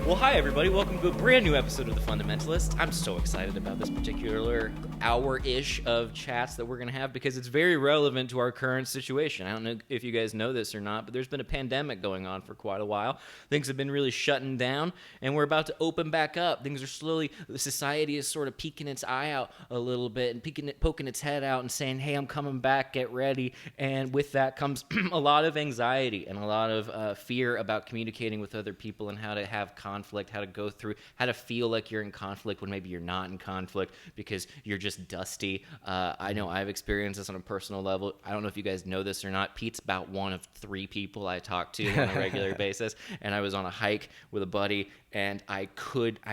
Well, hi everybody. Welcome to a brand new episode of The Fundamentalists. I'm so excited about this particular hour-ish of chats that we're going to have because it's very relevant to our current situation. I don't know if you guys know this or not, but there's been a pandemic going on for quite a while. Things have been really shutting down, and we're about to open back up. Things are slowly, society is sort of peeking its eye out a little bit and poking its head out and saying, hey, I'm coming back, get ready. And with that comes a lot of anxiety and a lot of fear about communicating with other people and how to have conflict, how to go through, how to feel like you're in conflict when maybe you're not in conflict because you're just dusty. I know I've experienced this on a personal level. I don't know if you guys know this or not. Pete's about one of 3 people I talk to on a regular basis, and I was on a hike with a buddy, and I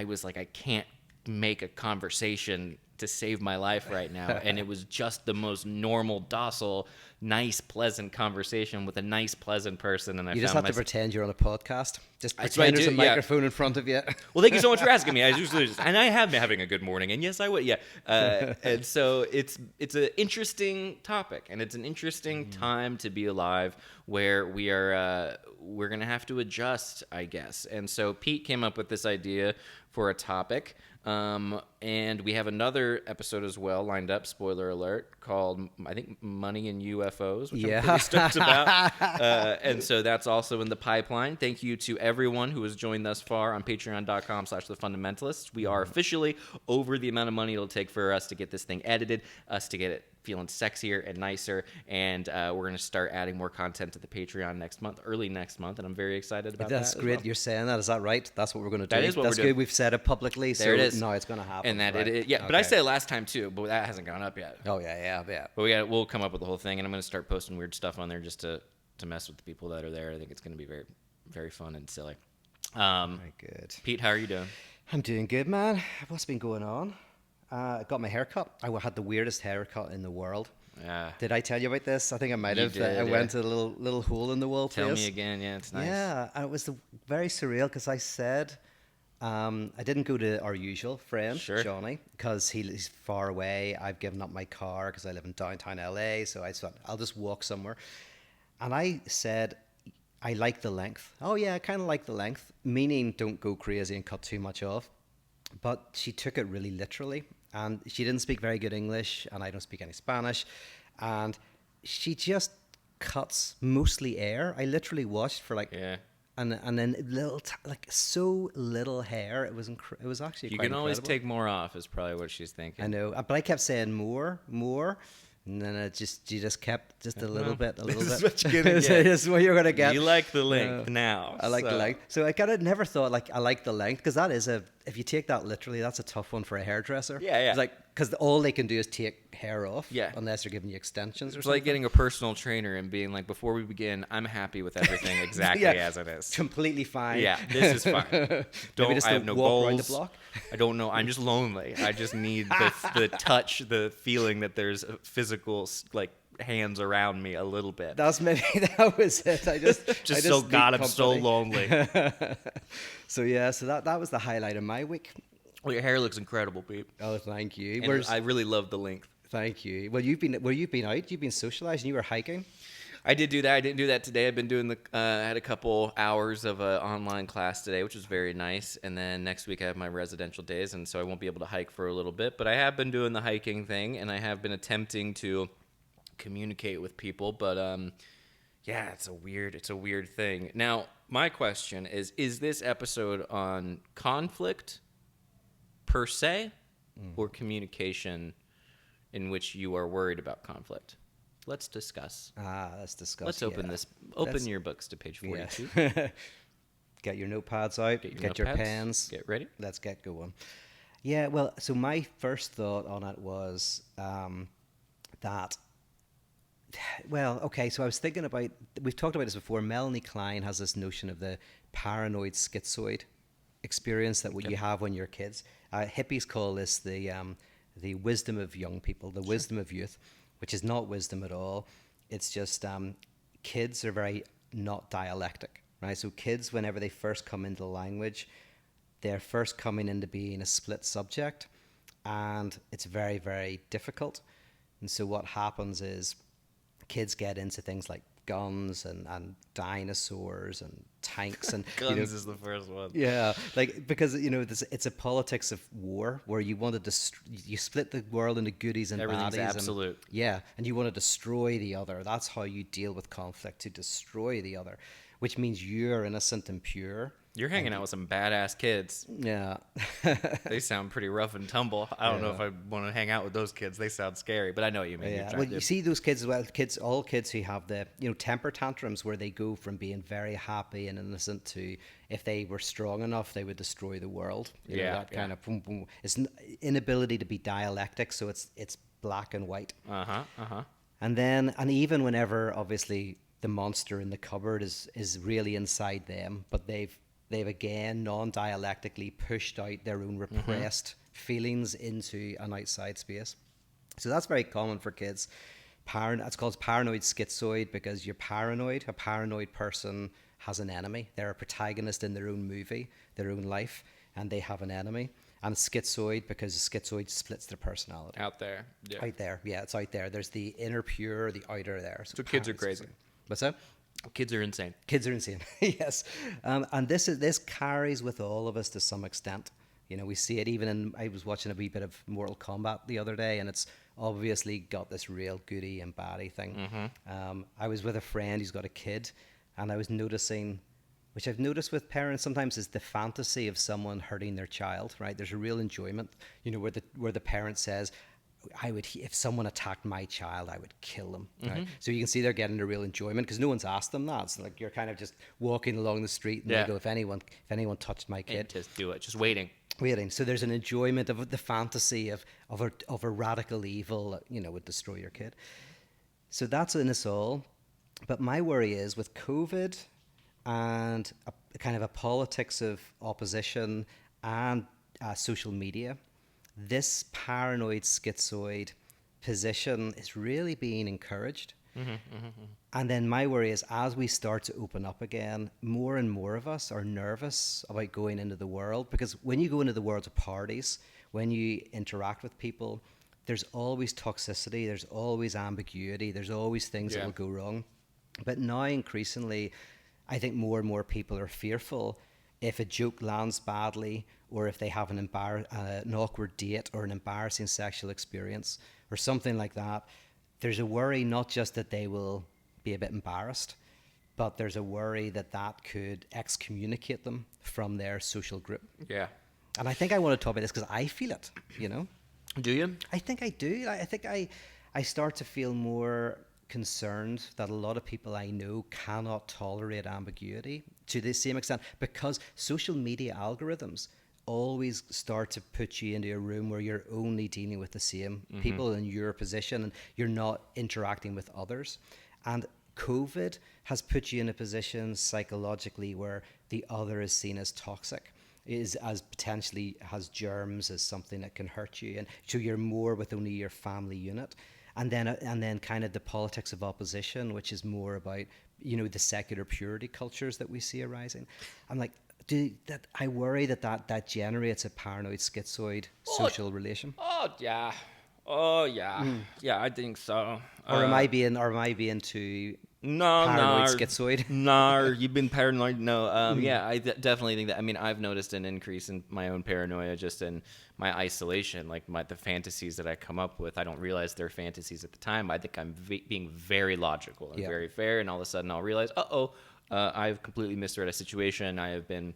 was like, I can't make a conversation to save my life right now. And it was just the most normal, docile, nice, pleasant conversation with a nice, pleasant person. And you just have to pretend you're on a podcast. Just That's pretend what I there's do, a microphone in front of you. Well, thank you so much for asking me. I usually and I have been having a good morning, and yes, I would. Yeah, and so it's an interesting topic, and it's an interesting time to be alive, where we're gonna have to adjust, I guess. And so Pete came up with this idea for a topic. And we have another episode as well lined up, spoiler alert, called, I think, Money and UFOs, which I'm pretty stoked about. And so that's also in the pipeline. Thank you to everyone who has joined thus far on patreon.com/thefundamentalists. We are officially over the amount of money it'll take for us to get this thing edited, us to get it feeling sexier and nicer, and we're going to start adding more content to the Patreon early next month, and I'm very excited about that. That's great. Well. You're saying that. Is that right? That's what we're going to do. That is what That's we're doing. Good. We've said it publicly, there so it is. now it's going to happen. And that right? it, yeah. Okay. But I said it last time too, but that hasn't gone up yet. Oh yeah. But we'll come up with the whole thing, and I'm going to start posting weird stuff on there just to mess with the people that are there. I think it's going to be very, very fun and silly. Very good. Pete, how are you doing? I'm doing good, man. What's been going on? I got my hair cut. I had the weirdest haircut in the world. Did I tell you about this? I think I might have. I went to a little hole in the wall. Tell me again. Yeah, it's nice. Yeah, and it was very surreal because I said I didn't go to our usual friend, Johnny, because he's far away. I've given up my car because I live in downtown LA, so I thought I'll just walk somewhere. And I said, I like the length. Oh yeah, I kind of like the length, meaning don't go crazy and cut too much off. But she took it really literally. And she didn't speak very good English, and I don't speak any Spanish. And she just cuts mostly air. I literally watched for and then so little hair. It was it was actually you quite can always incredible. take more off is probably what she's thinking. I know, but I kept saying more. And then she just kept just a little bit. This is what you're gonna get. This is what you're gonna get. You like the length now. I like the length. So I kind of never thought I like the length, because that is if you take that literally, that's a tough one for a hairdresser. Yeah. It's because all they can do is take hair off. Yeah. Unless they're giving you extensions or it's something. like getting a personal trainer and being like, before we begin, I'm happy with everything exactly as it is. Completely fine. Yeah, this is fine. I have no walk around goals. the block. I don't know. I'm just lonely. I just need the touch, the feeling that there's physical hands around me a little bit. That was it. I'm so lonely. So that was the highlight of my week. Well, your hair looks incredible, Pete. Oh, thank you. And I really love the length. Thank you. Well, you've been out. You've been socializing. You were hiking. I did do that. I didn't do that today. I've been doing I had a couple hours of an online class today, which was very nice. And then next week I have my residential days, and so I won't be able to hike for a little bit. But I have been doing the hiking thing, and I have been attempting to communicate with people. But it's a weird thing. Now, my question is this episode on conflict per se, or communication in which you are worried about conflict? Let's discuss. Let's open this. Open your books to page 42. Yeah. Get your notepads out. Get your pens. Get ready. Let's get going. Yeah, well, so my first thought on it was that... Well, okay, so I was thinking about... We've talked about this before. Melanie Klein has this notion of the paranoid-schizoid experience that you have when you're kids. Hippies call this the wisdom of young people, the wisdom of youth, which is not wisdom at all. It's just kids are very not dialectic, right? So kids, whenever they first come into language, they're first coming into being a split subject, and it's very, very difficult. And so what happens is kids get into things like guns and dinosaurs and tanks and Guns is the first one. Yeah, like because it's a politics of war where you want to you split the world into goodies and Everything's baddies. absolute. And you want to destroy the other. That's how you deal with conflict, to destroy the other, which means you're innocent and pure. You're hanging out with some badass kids. Yeah. They sound pretty rough and tumble. I don't know if I want to hang out with those kids. They sound scary, but I know what you mean. Yeah. Well, you see those kids as well. All kids who have the temper tantrums where they go from being very happy and innocent to, if they were strong enough, they would destroy the world. That kind of boom, boom. It's inability to be dialectic, so it's black and white. And even whenever obviously the monster in the cupboard is really inside them, but they've again non-dialectically pushed out their own repressed feelings into an outside space. So that's very common for kids. It's called paranoid-schizoid because you're paranoid. A paranoid person has an enemy. They're a protagonist in their own movie, their own life, and they have an enemy. And schizoid because schizoid splits their personality. Out there. Yeah. Out there. Yeah, it's out there. There's the inner pure, the outer there. So kids are crazy. What's that? Kids are insane. Kids are insane. Yes. And this carries with all of us to some extent. We see it even in, I was watching a wee bit of Mortal Kombat the other day, and it's obviously got this real goody and baddie thing. I was with a friend who's got a kid, and I was noticing, which I've noticed with parents sometimes, is the fantasy of someone hurting their child, right? There's a real enjoyment, where the parent says, if someone attacked my child, I would kill them. Right? So you can see they're getting a real enjoyment because no one's asked them that. It's like you're kind of just walking along the street and they go, if anyone touched my kid, just do it. Just waiting. So there's an enjoyment of the fantasy of a radical evil that would destroy your kid. So that's in us all. But my worry is with COVID and a kind of a politics of opposition and social media, this paranoid schizoid position is really being encouraged. And then my worry is, as we start to open up again, more and more of us are nervous about going into the world, because when you go into the world of parties, when you interact with people, there's always toxicity, there's always ambiguity, there's always things that will go wrong. But now increasingly, I think more and more people are fearful if a joke lands badly, or if they have an awkward date or an embarrassing sexual experience or something like that. There's a worry not just that they will be a bit embarrassed, but there's a worry that could excommunicate them from their social group. Yeah. And I think I want to talk about this because I feel it, Do you? I think I do. I think I start to feel more concerned that a lot of people I know cannot tolerate ambiguity to the same extent, because social media algorithms always start to put you into a room where you're only dealing with the same people in your position and you're not interacting with others. And COVID has put you in a position psychologically where the other is seen as toxic, is as potentially has germs, as something that can hurt you, and so you're more with only your family unit. And then kind of the politics of opposition, which is more about the secular purity cultures that we see arising. I'm like, I worry that generates a paranoid schizoid social relation. Oh yeah, yeah. I think so. Or am I being too no, paranoid schizoid? No, you've been paranoid. No, yeah, I definitely think that. I mean, I've noticed an increase in my own paranoia just in my isolation, like the fantasies that I come up with. I don't realize they're fantasies at the time. I think I'm being very logical and very fair, and all of a sudden I'll realize, I've completely misread a situation. I have been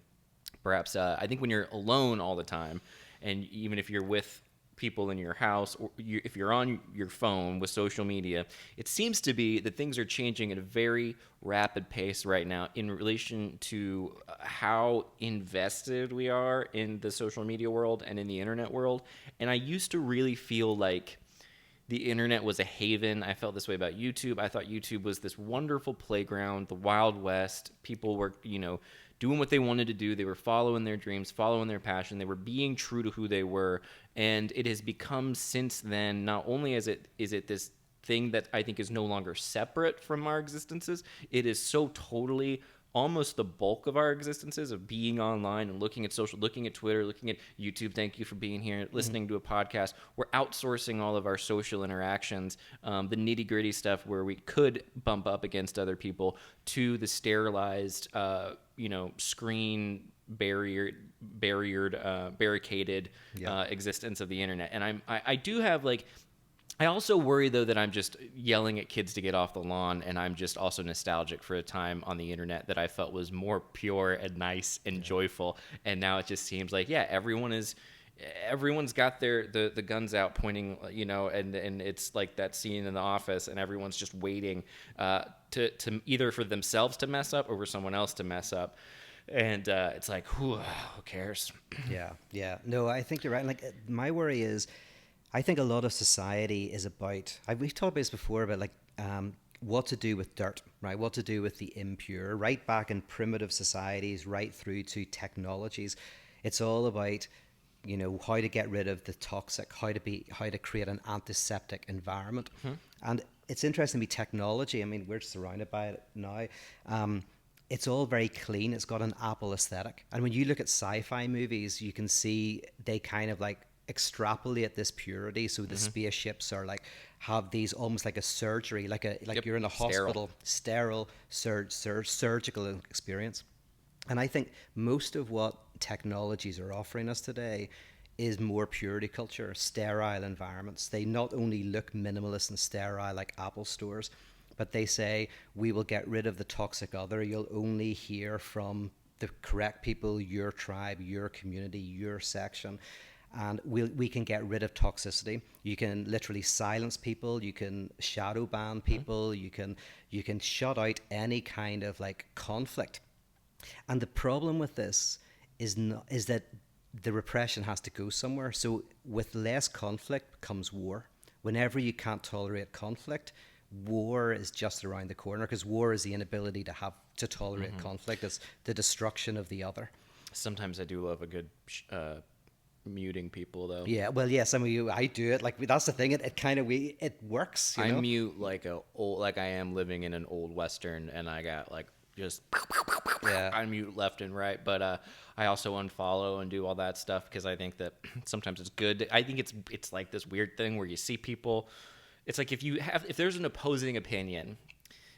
perhaps, I think when you're alone all the time, and even if you're with people in your house, or if you're on your phone with social media, it seems to be that things are changing at a very rapid pace right now in relation to how invested we are in the social media world and in the internet world. And I used to really feel like the internet was a haven. I felt this way about YouTube. I thought YouTube was this wonderful playground, the Wild West. People were, doing what they wanted to do. They were following their dreams, following their passion. They were being true to who they were. And it has become since then, not only is it this thing that I think is no longer separate from our existences, it is so totally almost the bulk of our existences of being online and looking at looking at Twitter, looking at YouTube. Thank you for being here, listening to a podcast. We're outsourcing all of our social interactions, the nitty gritty stuff where we could bump up against other people, to the sterilized, screen barricaded existence of the internet. And I do have like, I also worry, though, that I'm just yelling at kids to get off the lawn, and I'm just also nostalgic for a time on the internet that I felt was more pure and nice and joyful. And now it just seems like, everyone's got the guns out pointing, and it's like that scene in The Office, and everyone's just waiting to either for themselves to mess up or for someone else to mess up. And it's like, who cares? Yeah. No, I think you're right. Like, my worry is, I think a lot of society is about, we've talked about this before, about like what to do with dirt, right? What to do with the impure, right back in primitive societies, right through to technologies. It's all about, how to get rid of the toxic, how to create an antiseptic environment. And it's interesting to me, technology, I mean, we're surrounded by it now. It's all very clean. It's got an Apple aesthetic. And when you look at sci-fi movies, you can see they kind of like extrapolate this purity. So the spaceships are like, have these almost like a surgery, like you're in a hospital, sterile surgical experience. And I think most of what technologies are offering us today is more purity culture, sterile environments. They not only look minimalist and sterile like Apple stores, but they say, we will get rid of the toxic other. You'll only hear from the correct people, your tribe, your community, your section. And we can get rid of toxicity. You can literally silence people. You can shadow ban people. You can shut out any kind of like conflict. And the problem with this is that the repression has to go somewhere. So with less conflict comes war. Whenever you can't tolerate conflict, war is just around the corner, because war is the inability to tolerate conflict. It's the destruction of the other. Sometimes I do love a good muting people, though. Yeah, well, yeah, some of you, I do it. Like, that's the thing. It kind of it works. I mute like I am living in an old Western, and I got like just I mute left and right. But I also unfollow and do all that stuff, because I think that sometimes it's good. I think it's like this weird thing where you see people. It's like if there's an opposing opinion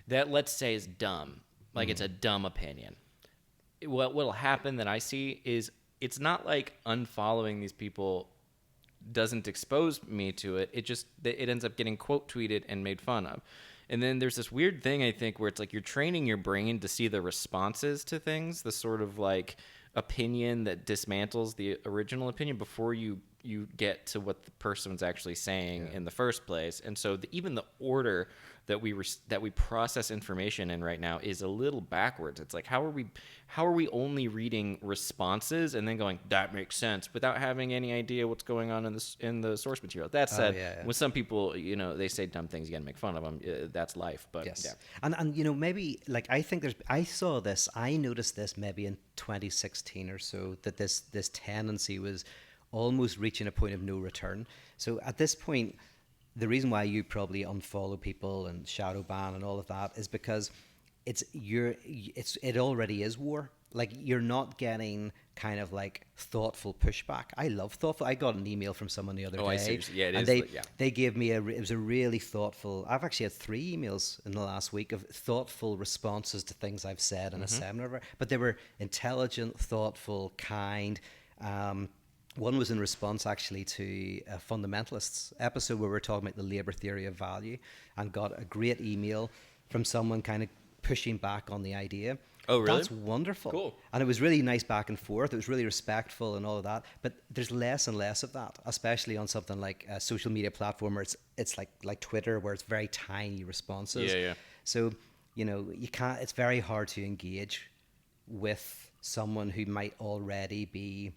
that, let's say, is dumb, like it's a dumb opinion, what'll happen that I see is, it's not like unfollowing these people doesn't expose me to it. It ends up getting quote tweeted and made fun of. And then there's this weird thing, I think, where it's like you're training your brain to see the responses to things, the sort of like opinion that dismantles the original opinion before you get to what the person's actually saying in the first place. And so even the order that we process information in right now is a little backwards. It's like, how are we only reading responses and then going, that makes sense, without having any idea what's going on in the source material? That said, when some people, they say dumb things, you gotta make fun of them. That's life. But yes. And maybe like, I noticed this maybe in 2016 or so, that this tendency was almost reaching a point of no return. So at this point, the reason why you probably unfollow people and shadow ban and all of that is because it already is war. Like, you're not getting kind of like thoughtful pushback. I love thoughtful. I got an email from someone the other day. I see. Yeah, it and is. They gave me it was a really thoughtful. I've actually had 3 emails in the last week of thoughtful responses to things I've said in a seminar. But they were intelligent, thoughtful, kind. One was in response actually to a Fundamentalists episode where we were talking about the labor theory of value, and got a great email from someone kind of pushing back on the idea. Oh, really? That's wonderful. Cool. And it was really nice back and forth. It was really respectful and all of that. But there's less and less of that, especially on something like a social media platform where it's like Twitter, where it's very tiny responses. Yeah. So, you can't, it's very hard to engage with someone who might already be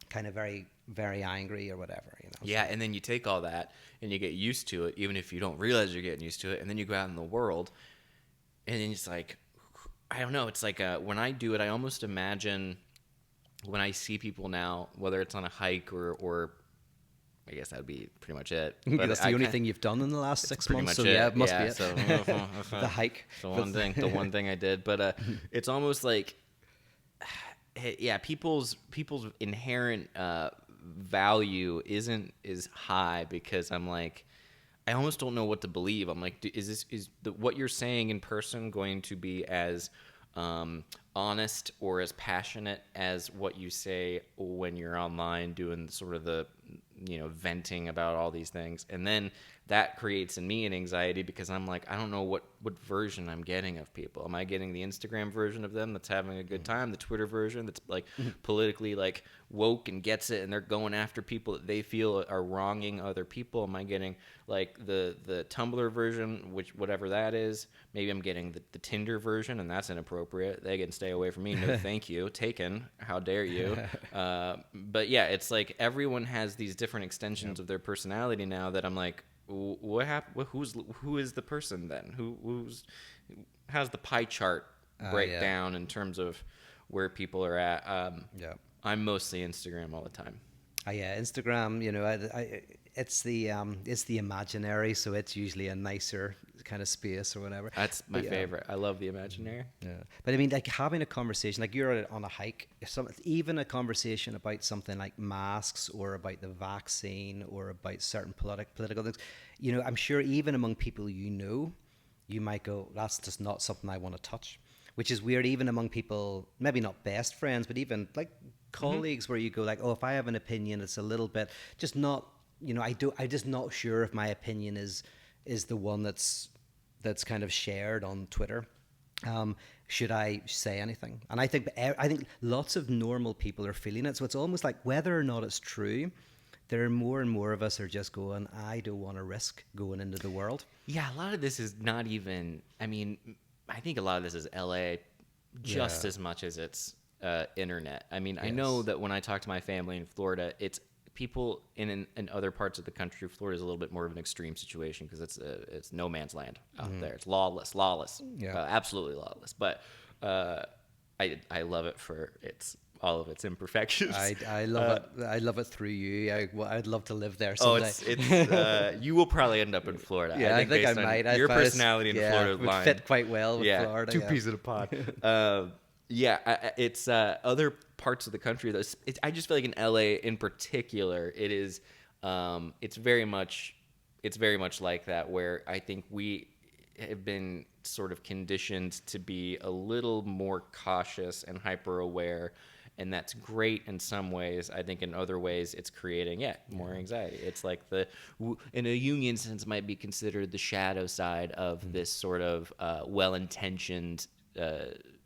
kind of very, very angry or whatever, Yeah, and then you take all that and you get used to it, even if you don't realize you're getting used to it, and then you go out in the world, and then it's like, I don't know, it's like when I do it, I almost imagine when I see people now, whether it's on a hike or I guess that would be pretty much it. But that's the only thing you've done in the last 6 months. So it. it must be it. So the hike. The one thing I did. But it's almost like, yeah, people's inherent value isn't as high, because I'm like, I almost don't know what to believe. I'm like, is what you're saying in person going to be as honest or as passionate as what you say when you're online doing sort of the, venting about all these things? And then that creates in me an anxiety, because I'm like, I don't know what version I'm getting of people. Am I getting the Instagram version of them that's having a good time, the Twitter version that's like politically like woke and gets it, and they're going after people that they feel are wronging other people? Am I getting like the Tumblr version, which whatever that is? Maybe I'm getting the Tinder version, and that's inappropriate. They can stay away from me. No, thank you. Taken. How dare you? But yeah, it's like everyone has these different extensions of their personality now that I'm like, what happened? Who is the person then? How's the pie chart break down in terms of where people are at? I'm mostly Instagram all the time. Yeah, Instagram. It's the imaginary, so it's usually a nicer kind of space or whatever. That's my favorite. I love the imaginary. Yeah, but I mean, like having a conversation, like you're on a hike, even a conversation about something like masks or about the vaccine or about certain political things. I'm sure even among people you might go, that's just not something I want to touch. Which is weird, even among people, maybe not best friends, but even like colleagues, where you go like, oh, if I have an opinion, it's a little bit just not. I'm just not sure if my opinion is the one that's kind of shared on Twitter. Should I say anything? And I think lots of normal people are feeling it. So it's almost like whether or not it's true, there are more and more of us are just going, I don't want to risk going into the world. Yeah, a lot of this is not even. I mean, I think a lot of this is LA, just as much as it's internet. I mean, I know that when I talk to my family in Florida, it's people in other parts of the country. Florida is a little bit more of an extreme situation because it's no man's land out there. It's lawless, absolutely lawless. But I love it for all of its imperfections. I love it. I love it through you. I'd love to live there someday. It's you will probably end up in Florida. Yeah, I think I might. Your personality in Florida would fit quite well with Florida. Two peas in a pod. It's other parts of the country. I just feel like in LA in particular, it is. It's very much like that, where I think we have been sort of conditioned to be a little more cautious and hyper aware. And that's great in some ways. I think in other ways it's creating, more anxiety. It's like in a Jungian sense, might be considered the shadow side of this sort of well-intentioned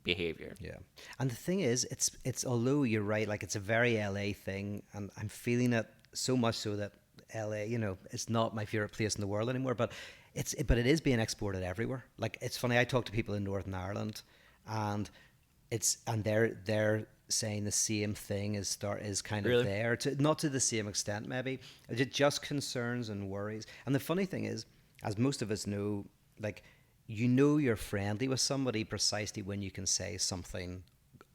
behavior. Yeah. And the thing is, it's although you're right, like it's a very LA thing, and I'm feeling it so much so that LA, it's not my favorite place in the world anymore, but it is being exported everywhere. Like, it's funny, I talk to people in Northern Ireland, and they're saying the same thing is kind of there, not to the same extent maybe, just concerns and worries. And the funny thing is, as most of us know, like, you're friendly with somebody precisely when you can say something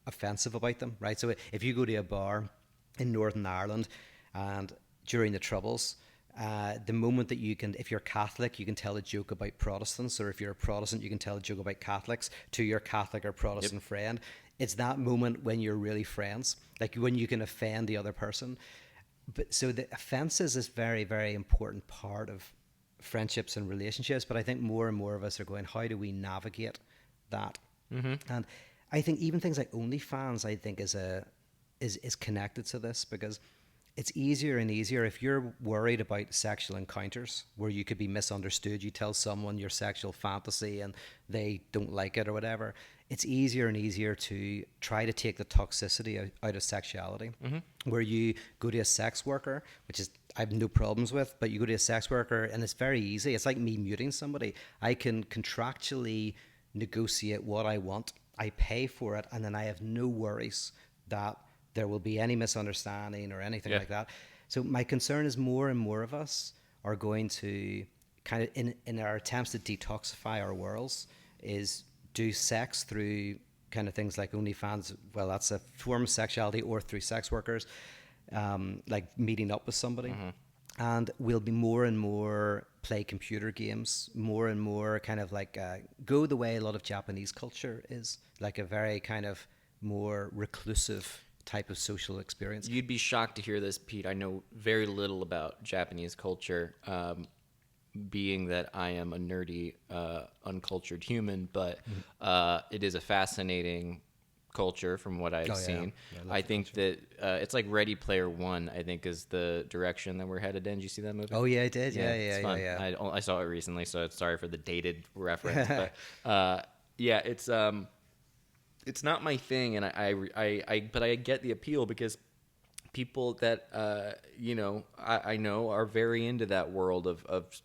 offensive about them, right? So if you go to a bar in Northern Ireland and during the Troubles, the moment that if you're Catholic, you can tell a joke about Protestants, or if you're a Protestant, you can tell a joke about Catholics to your Catholic or Protestant friend. It's that moment when you're really friends, like when you can offend the other person. But so the offenses is very, very important part of friendships and relationships. But I think more and more of us are going, how do we navigate that? And I think even things like OnlyFans, I think is connected to this, because it's easier and easier if you're worried about sexual encounters where you could be misunderstood. You tell someone your sexual fantasy and they don't like it or whatever. It's easier and easier to try to take the toxicity out of sexuality, where you go to a sex worker, which is I have no problems with, but you go to a sex worker and it's very easy. It's like me muting somebody. I can contractually negotiate what I want. I pay for it, and then I have no worries that there will be any misunderstanding or anything like that. So my concern is more and more of us are going to kind of, in our attempts to detoxify our worlds, is do sex through kind of things like OnlyFans. Well, that's a form of sexuality, or through sex workers, like meeting up with somebody. and we'll be more and more play computer games, more and more kind of like go the way a lot of Japanese culture is, like a very kind of more reclusive type of social experience. You'd be shocked to hear this, Pete. I know very little about Japanese culture, being that I am a nerdy, uncultured human, but it is a fascinating culture from what I've seen. Yeah, I think that it's like Ready Player One, I think, is the direction that we're headed in. Did you see that movie? Oh, yeah, I did. Yeah, it's fun. yeah. I saw it recently, so sorry for the dated reference. But yeah, it's not my thing, and but I get the appeal because people that I know are very into that world of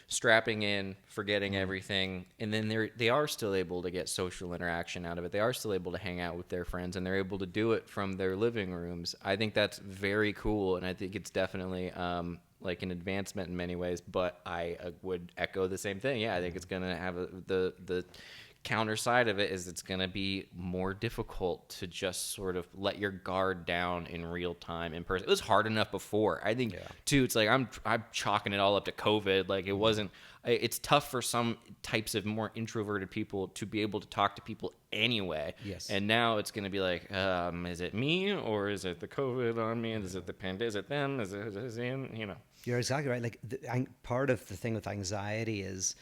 strapping in, forgetting everything, and then they are still able to get social interaction out of it. They are still able to hang out with their friends, and they're able to do it from their living rooms. I think that's very cool, and I think it's definitely like an advancement in many ways. But I would echo the same thing. Yeah, I think it's gonna have the counter side of it is it's going to be more difficult to just sort of let your guard down in real time in person. It was hard enough before. I think too, it's like I'm chalking it all up to COVID. Like it's tough for some types of more introverted people to be able to talk to people anyway. Yes. And now it's going to be like, is it me or is it the COVID on me? Is it the pandemic? Is it them? Is it? You're exactly right. Like part of the thing with anxiety is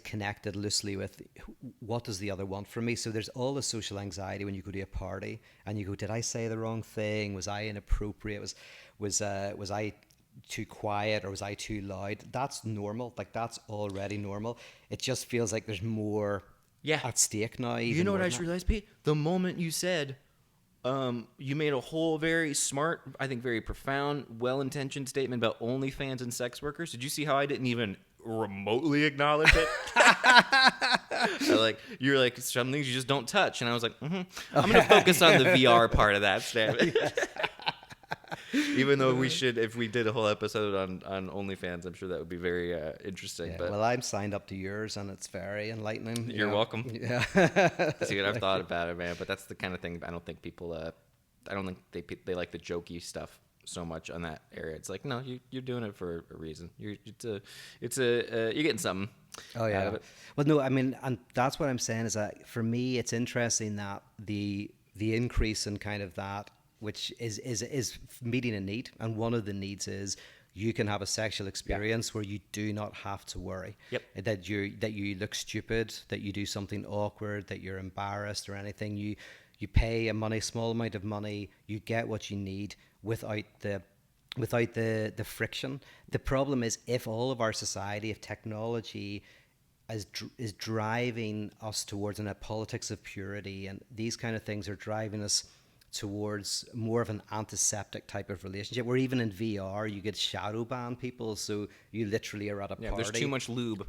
connected loosely with what does the other want from me. So there's all the social anxiety when you go to a party and you go, did I say the wrong thing? Was I inappropriate? Was I too quiet or was I too loud? That's normal. Like that's already normal. It just feels like there's more at stake now. You know what I just realized, Pete? The moment you said, you made a whole very smart, I think very profound, well-intentioned statement about OnlyFans and sex workers. Did you see how I didn't even remotely acknowledge it? You're like, some things you just don't touch, and I was like, I'm gonna focus on the VR part of that statement. Even though we should, if we did a whole episode on OnlyFans, I'm sure that would be very interesting. Yeah, but well, I'm signed up to yours, and it's very enlightening. You're welcome. Yeah. See what I've thought about it, man. But that's the kind of thing I don't think people. I don't think they like the jokey stuff so much on that area. It's like, no, you're doing it for a reason. You're getting something out of it. Well, no, I mean, and that's what I'm saying is that for me, it's interesting that the increase in kind of that, which is meeting a need, and one of the needs is you can have a sexual experience where you do not have to worry that you look stupid, that you do something awkward, that you're embarrassed or anything. You pay a small amount of money, you get what you need without the friction. The problem is if all of our society, if technology is driving us towards a politics of purity, and these kind of things are driving us towards more of an antiseptic type of relationship, where even in VR you get shadow ban people, so you literally are at a party. There's too much lube.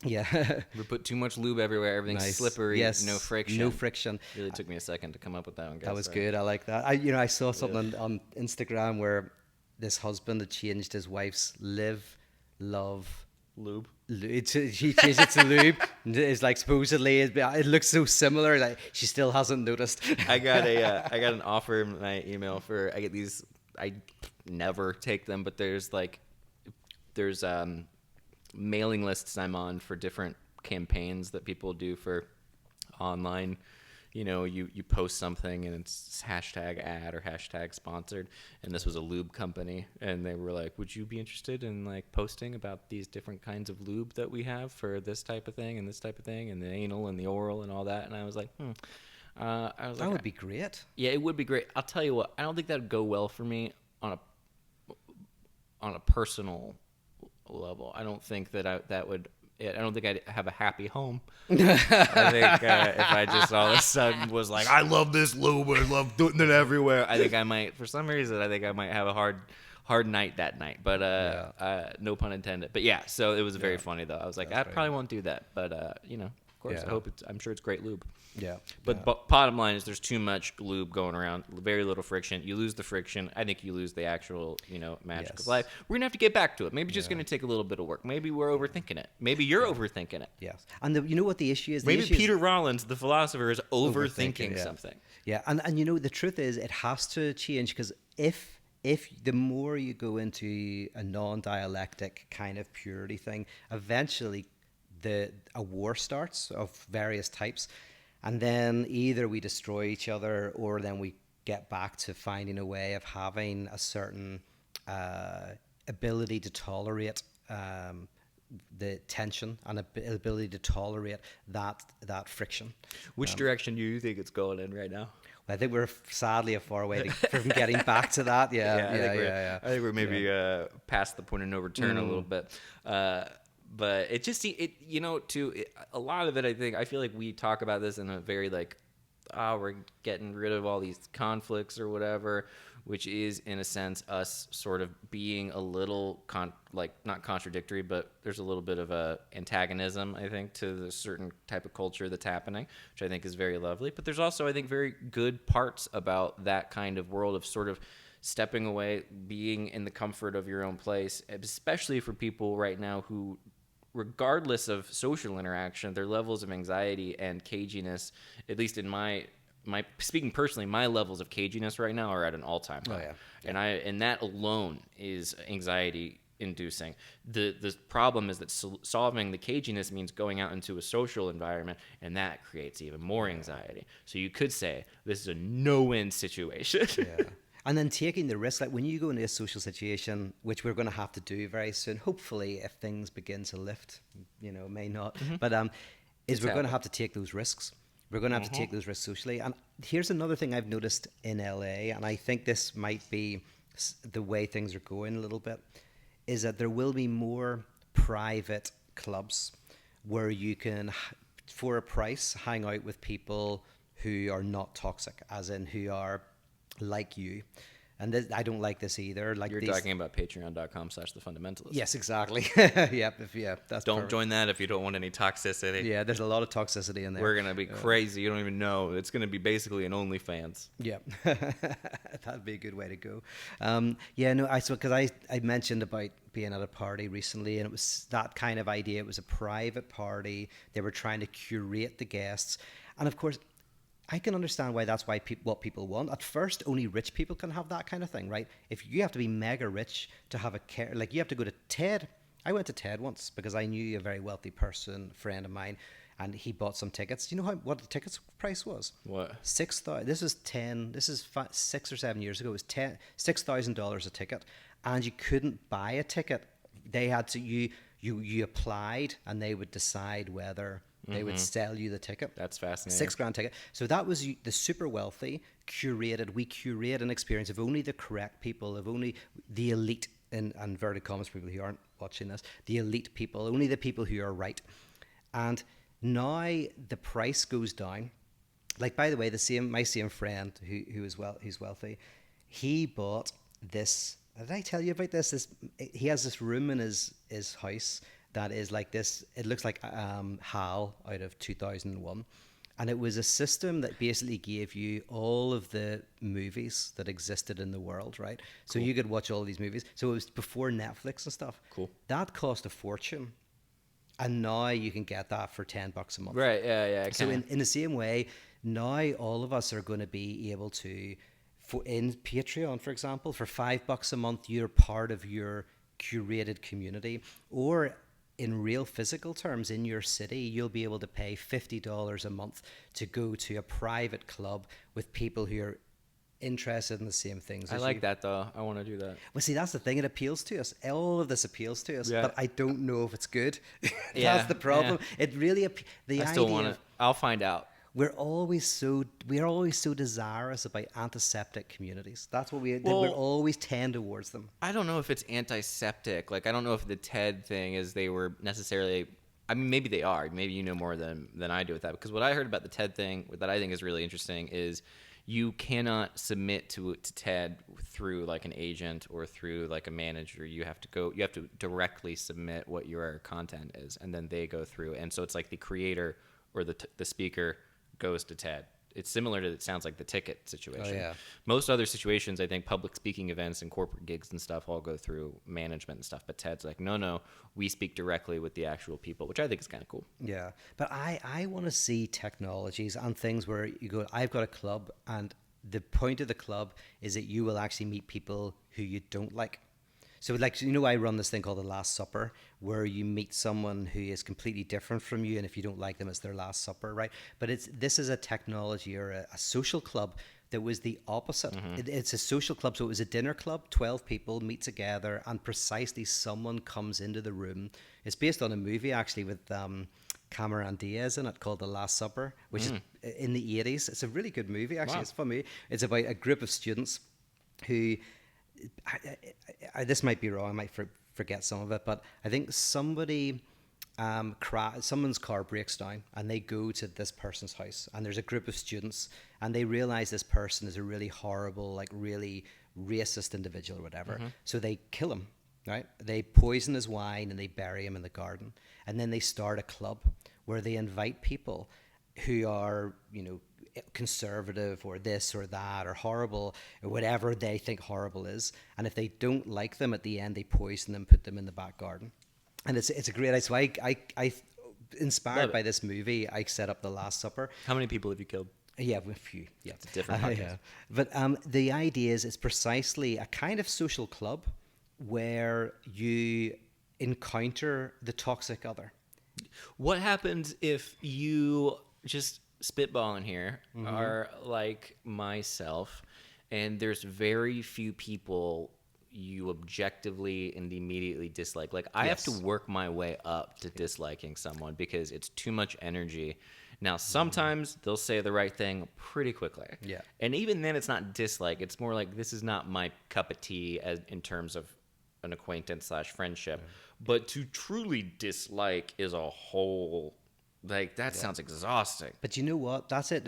Yeah. We put too much lube everywhere. Everything's slippery. Yes. No friction. No friction. Really took me a second to come up with that one, guys. That was good. I like that. I saw something on Instagram where this husband had changed his wife's love, lube. She changed it to lube. It's like supposedly it looks so similar. Like she still hasn't noticed. I got an offer in my email for. I get these. I never take them, but there's mailing lists I'm on for different campaigns that people do for online. You post something and it's hashtag ad or hashtag sponsored, and this was a lube company, and they were like, would you be interested in like posting about these different kinds of lube that we have for this type of thing and this type of thing and the anal and the oral and all that? And I was like, that would be great. Yeah, it would be great. I'll tell you what, I don't think that would go well for me on a personal level. I don't think that would. I don't think I'd have a happy home. I think if I just all of a sudden was like, I love this lube, I love doing it everywhere, I think I might, for some reason, have a hard night that night. But no pun intended. But yeah, so it was very funny though. I was like, I probably won't do that. But of course, I'm sure it's great lube. Yeah. But bottom line is there's too much lube going around, very little friction. You lose the friction. I think you lose the actual, magic of life. We're going to have to get back to it. Maybe just going to take a little bit of work. Maybe we're overthinking it. Maybe you're overthinking it. Yes. And you know what the issue is? Maybe Peter Rollins, the philosopher, is overthinking something. Yeah. And the truth is it has to change, because if if the more you go into a non-dialectic kind of purity thing, eventually a war starts of various types, and then either we destroy each other, or then we get back to finding a way of having a certain ability to tolerate the tension and ability to tolerate that friction. Which direction do you think it's going in right now? I think we're sadly a far way from getting back to that. Yeah. I think we're maybe past the point of no return a little bit. But it just, a lot of it, I feel like we talk about this in a very like, we're getting rid of all these conflicts or whatever, which is in a sense us sort of being a little not contradictory, but there's a little bit of a antagonism, I think, to the certain type of culture that's happening, which I think is very lovely. But there's also, I think, very good parts about that kind of world of sort of stepping away, being in the comfort of your own place, especially for people right now who, regardless of social interaction, their levels of anxiety and caginess, at least in my speaking personally, my levels of caginess right now are at an all-time high. And that alone is anxiety inducing. The problem is that solving the caginess means going out into a social environment, and that creates even more anxiety. So you could say this is a no-win situation. And then taking the risk, like when you go into a social situation, which we're going to have to do very soon, hopefully if things begin to lift, may not, but we're going to have to take those risks. We're going to have to take those risks socially. And here's another thing I've noticed in LA, and I think this might be the way things are going a little bit, is that there will be more private clubs where you can, for a price, hang out with people who are not toxic, as in who are like you. And I don't like this either. Like you're talking about patreon.com/thefundamentalists. Yes, exactly. That's don't perfect. Join that if you don't want any toxicity. Yeah, there's a lot of toxicity in there. We're gonna be crazy. You don't even know. It's gonna be basically an OnlyFans. Yeah, that'd be a good way to go. Because I mentioned about being at a party recently, and it was that kind of idea. It was a private party. They were trying to curate the guests, and of course, I can understand why that's what people want. At first, only rich people can have that kind of thing, right? If you have to be mega rich to have you have to go to TED. I went to TED once because I knew a very wealthy friend of mine, and he bought some tickets. Do you know what the tickets price was? What? $6,000. This is 6 or 7 years ago. It was $6,000 a ticket, and you couldn't buy a ticket. They had to you applied, and they would decide whether they would sell you the ticket. That's fascinating. $6,000 ticket. So that was the super wealthy curated. We curate an experience of only the correct people, of only the elite, in inverted commas, people who aren't watching this, the elite people, only the people who are right. And now the price goes down. Like, by the way, my same friend who's wealthy, he bought this. Did I tell you about this? He has this room in his house that is like this. It looks like HAL out of 2001. And it was a system that basically gave you all of the movies that existed in the world, right? So you could watch all these movies. So it was before Netflix and stuff. Cool. That cost a fortune. And now you can get that for $10 a month. Right, yeah. So in the same way, now all of us are going to be able to, in Patreon, for example, for $5 a month, you're part of your curated community. Or in real physical terms, in your city, you'll be able to pay $50 a month to go to a private club with people who are interested in the same things. I like that, though. I want to do that. Well, see, that's the thing. It appeals to us. All of this appeals to us, yeah. but I don't know if it's good. That's the problem. Yeah. It really I still want it. I'll find out. We're always so desirous about antiseptic communities. That's what we're always tend towards them. I don't know if it's antiseptic. Like, I don't know if the TED thing is they were necessarily. I mean, maybe they are. Maybe you know more than I do with that. Because what I heard about the TED thing that I think is really interesting is you cannot submit to TED through like an agent or through like a manager. You have to directly submit what your content is, and then they go through. And so it's like the creator or the speaker goes to TED. It's similar to, it sounds like, the ticket situation. Oh, yeah. Most other situations, I think public speaking events and corporate gigs and stuff all go through management and stuff. But TED's like, no, we speak directly with the actual people, which I think is kind of cool. Yeah. But I want to see technologies and things where you go, I've got a club and the point of the club is that you will actually meet people who you don't like. So like, I run this thing called the Last Supper, where you meet someone who is completely different from you, and if you don't like them, it's their last supper, right? But this is a technology or a social club that was the opposite. It's a social club, so it was a dinner club. 12 people meet together, and precisely someone comes into the room. It's based on a movie actually with Cameron Diaz in it called The Last Supper, which is in the 80s. It's a really good movie actually. Wow. It's a fun movie. It's about a group of students who, this might be wrong, I might forget some of it, but I think someone's car breaks down and they go to this person's house, and there's a group of students, and they realize this person is a really horrible, like really racist individual or whatever. So they kill him, right? They poison his wine and they bury him in the garden. And then they start a club where they invite people who are, conservative or this or that or horrible or whatever they think horrible is. And if they don't like them, at the end they poison them, put them in the back garden. And it's a great idea. So I inspired by this movie, I set up the Last Supper. How many people have you killed? Yeah, a few. Yeah, it's a different podcast. Yeah. But the idea is it's precisely a kind of social club where you encounter the toxic other. What happens if you, just spitballing here, are like myself, and there's very few people you objectively and immediately dislike? Like, I have to work my way up to disliking someone because it's too much energy. Now, sometimes they'll say the right thing pretty quickly. Yeah. And even then, it's not dislike. It's more like, this is not my cup of tea in terms of an acquaintance / friendship. But to truly dislike is a whole, like, that sounds exhausting. But you know what? That's it.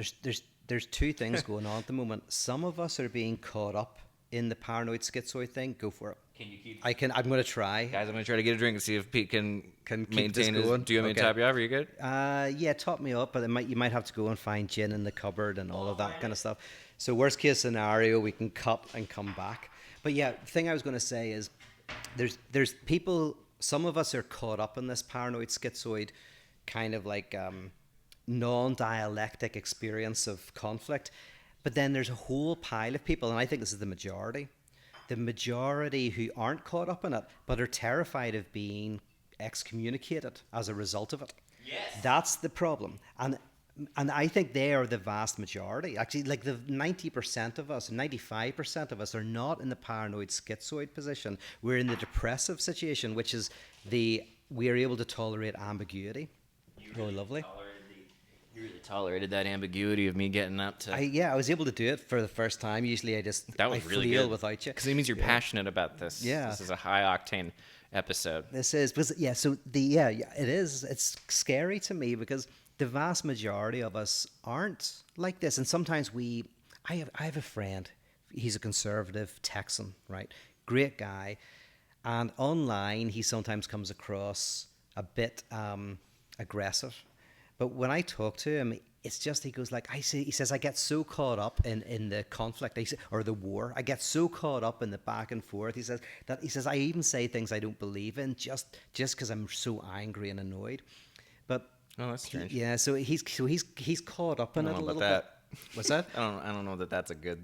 There's two things going on at the moment. Some of us are being caught up in the paranoid-schizoid thing. Go for it. Can you keep? I'm going to try. Guys, I'm going to try to get a drink and see if Pete can maintain this going. Do you want me to top you off? Are you good? Yeah, top me up. But you might have to go and find gin in the cupboard and all of that kind of stuff. So worst case scenario, we can cut and come back. But yeah, the thing I was going to say is there's people, some of us are caught up in this paranoid-schizoid kind of like non-dialectic experience of conflict. But then there's a whole pile of people, and I think this is the majority who aren't caught up in it, but are terrified of being excommunicated as a result of it. Yes. That's the problem. And I think they are the vast majority. Actually, like the 90% of us, 95% of us are not in the paranoid schizoid position. We're in the depressive situation, which is we are able to tolerate ambiguity. Really lovely. You really tolerated that ambiguity of me getting up to... I was able to do it for the first time. Usually I really feel without you. Because it means you're passionate about this. Yeah. This is a high-octane episode. This is. It is. It's scary to me because the vast majority of us aren't like this. And sometimes I have a friend. He's a conservative Texan, right? Great guy. And online, he sometimes comes across a bit aggressive. But when I talk to him, it's just, he goes like, he says, I get so caught up in the conflict or the war. I get so caught up in the back and forth. He says, I even say things I don't believe in just because I'm so angry and annoyed. But oh, that's strange. So he's caught up in it a little bit. What's that? I don't know that that's a good.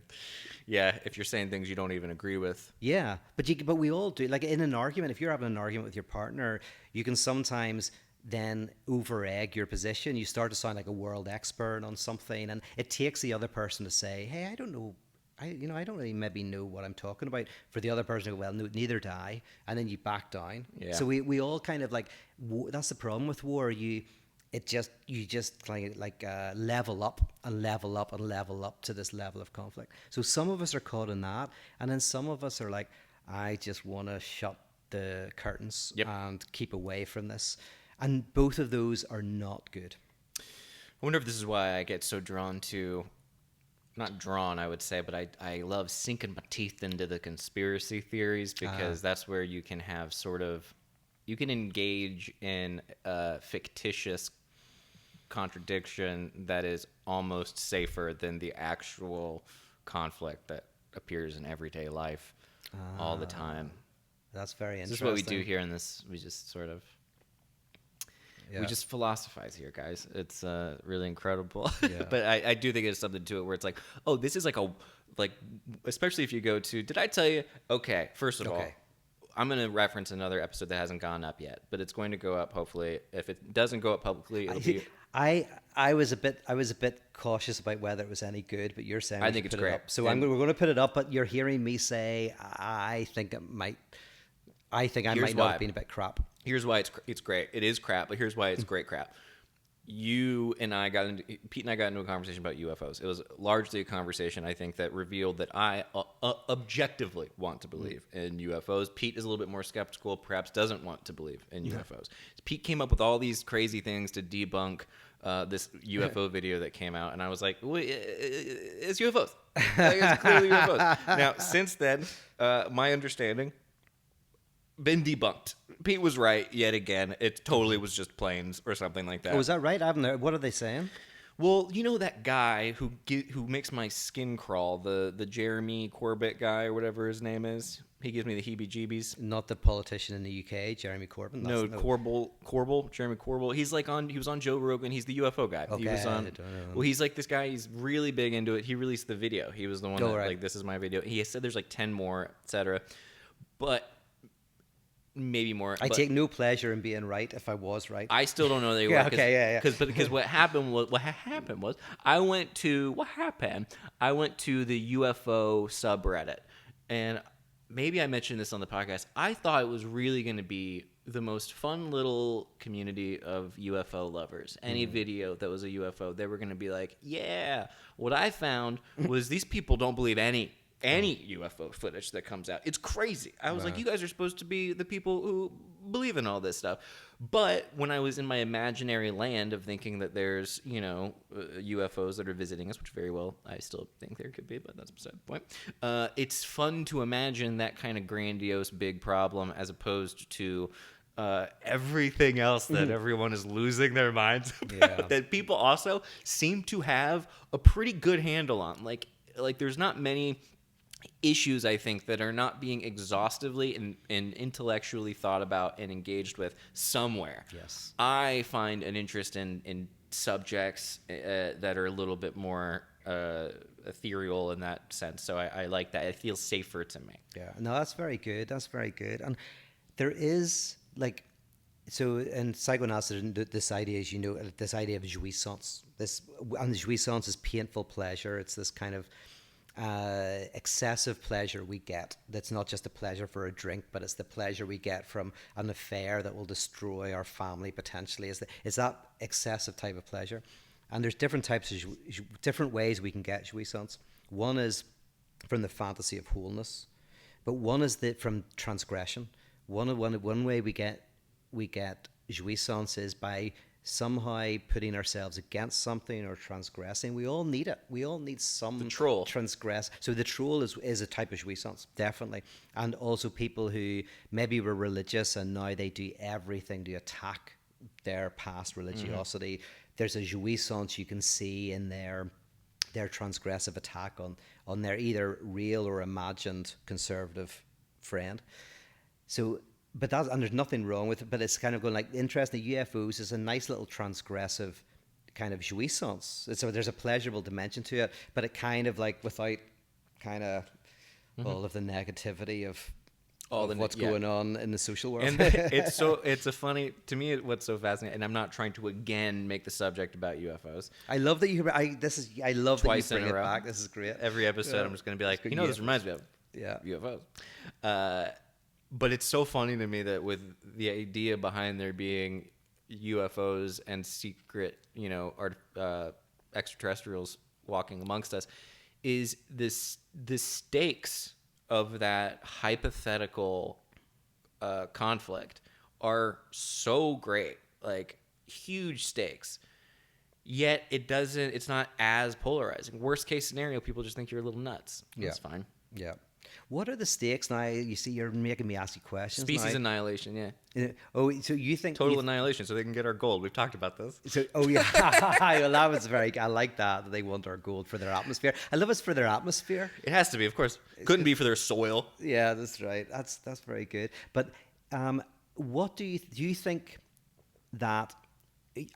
Yeah, if you're saying things you don't even agree with. Yeah, but we all do. Like in an argument, if you're having an argument with your partner, you can sometimes then over-egg your position. You start to sound like a world expert on something, and it takes the other person to say, hey, I don't know, I don't really maybe know what I'm talking about. For the other person to go, well, no, neither do I, and then you back down. Yeah. So we all kind of like, that's the problem with war. You just like level up and level up and level up to this level of conflict. So some of us are caught in that, and then some of us are like, I just want to shut the curtains and keep away from this. And both of those are not good. I wonder if this is why I get so drawn to, not drawn, I would say, but I love sinking my teeth into the conspiracy theories, because that's where you can have you can engage in a fictitious contradiction that is almost safer than the actual conflict that appears in everyday life all the time. That's very interesting. This is what we do here in this. We just sort of... Yeah. We just philosophize here, guys. It's really incredible. Yeah. But I do think there's something to it where it's like, oh, this is like especially if you go to, did I tell you? Okay, first of all, I'm going to reference another episode that hasn't gone up yet, but it's going to go up hopefully. If it doesn't go up publicly, it'll be... I was a bit cautious about whether it was any good, but you're saying I think it's great. So we're going to put it up, but you're hearing me say I think I might not have been a bit crap. Here's why it's great. It is crap, but here's why it's great crap. Pete and I got into a conversation about UFOs. It was largely a conversation, I think, that revealed that I objectively want to believe in UFOs. Pete is a little bit more skeptical, perhaps doesn't want to believe in UFOs. Pete came up with all these crazy things to debunk this UFO video that came out, and I was like, it's UFOs. It's clearly UFOs. Now, since then, my understanding... been debunked. Pete was right yet again. It totally was just planes or something like that. Oh, is that right? I haven't heard. What are they saying? Well, you know that guy who makes my skin crawl, the Jeremy Corbett guy or whatever his name is. He gives me the heebie-jeebies. Not the politician in the UK, Jeremy Corbyn. No, Jeremy Corbell. He was on Joe Rogan. He's the UFO guy. Okay, he was on. I don't know. Well, he's like this guy. He's really big into it. He released the video. He was the one like, this is my video. He said there's like 10 more, etc. But maybe more. I take no pleasure in being right if I was right. I still don't know they were. Yeah. Because what happened was I went to the UFO subreddit, and maybe I mentioned this on the podcast. I thought it was really going to be the most fun little community of UFO lovers. Any video that was a UFO, they were going to be like, yeah. What I found was these people don't believe any UFO footage that comes out. It's crazy. I was like, you guys are supposed to be the people who believe in all this stuff. But when I was in my imaginary land of thinking that there's, UFOs that are visiting us, which very well I still think there could be, but that's beside the point. It's fun to imagine that kind of grandiose big problem as opposed to everything else that everyone is losing their minds about, that people also seem to have a pretty good handle on. Like there's not many issues, I think, that are not being exhaustively and intellectually thought about and engaged with somewhere. Yes. I find an interest in subjects that are a little bit more ethereal in that sense. So I like that. It feels safer to me. Yeah. No, that's very good. And there is, so in psychoanalysis, this idea is, this idea of jouissance. And jouissance is painful pleasure. It's this kind of excessive pleasure we get. That's not just a pleasure for a drink, but it's the pleasure we get from an affair that will destroy our family potentially. Is that excessive type of pleasure? And there's different types of different ways we can get jouissance. One is from the fantasy of wholeness, but one is from transgression. One way we get jouissance is by somehow putting ourselves against something or transgressing. We all need it. We all need some the troll. Transgress. So the troll is a type of jouissance, definitely. And also people who maybe were religious and now they do everything to attack their past religiosity. There's a jouissance you can see in their transgressive attack on their either real or imagined conservative friend. So, and there's nothing wrong with it, but it's kind of going interesting. UFOs is a nice little transgressive kind of jouissance. So there's a pleasurable dimension to it, but it kind of without kind of all of the negativity of what's going on in the social world. And to me, what's so fascinating, and I'm not trying to again make the subject about UFOs. I love that I love Twice that you bring in a it row. back. This is great. Every episode, I'm just going to be like, this reminds me of UFOs. But it's so funny to me that with the idea behind there being UFOs and secret, extraterrestrials walking amongst us, is the stakes of that hypothetical conflict are so great, huge stakes. Yet it's not as polarizing. Worst case scenario, people just think you're a little nuts. That's fine. Yeah. What are the stakes now? You see, you're making me ask you questions. Species annihilation, yeah. Oh, so you think total annihilation, so they can get our gold? We've talked about this. Well, that was I like that they want our gold for their atmosphere. I love it's for their atmosphere. It has to be, of course. Couldn't be for their soil. Yeah, that's right. That's very good. But what do you think that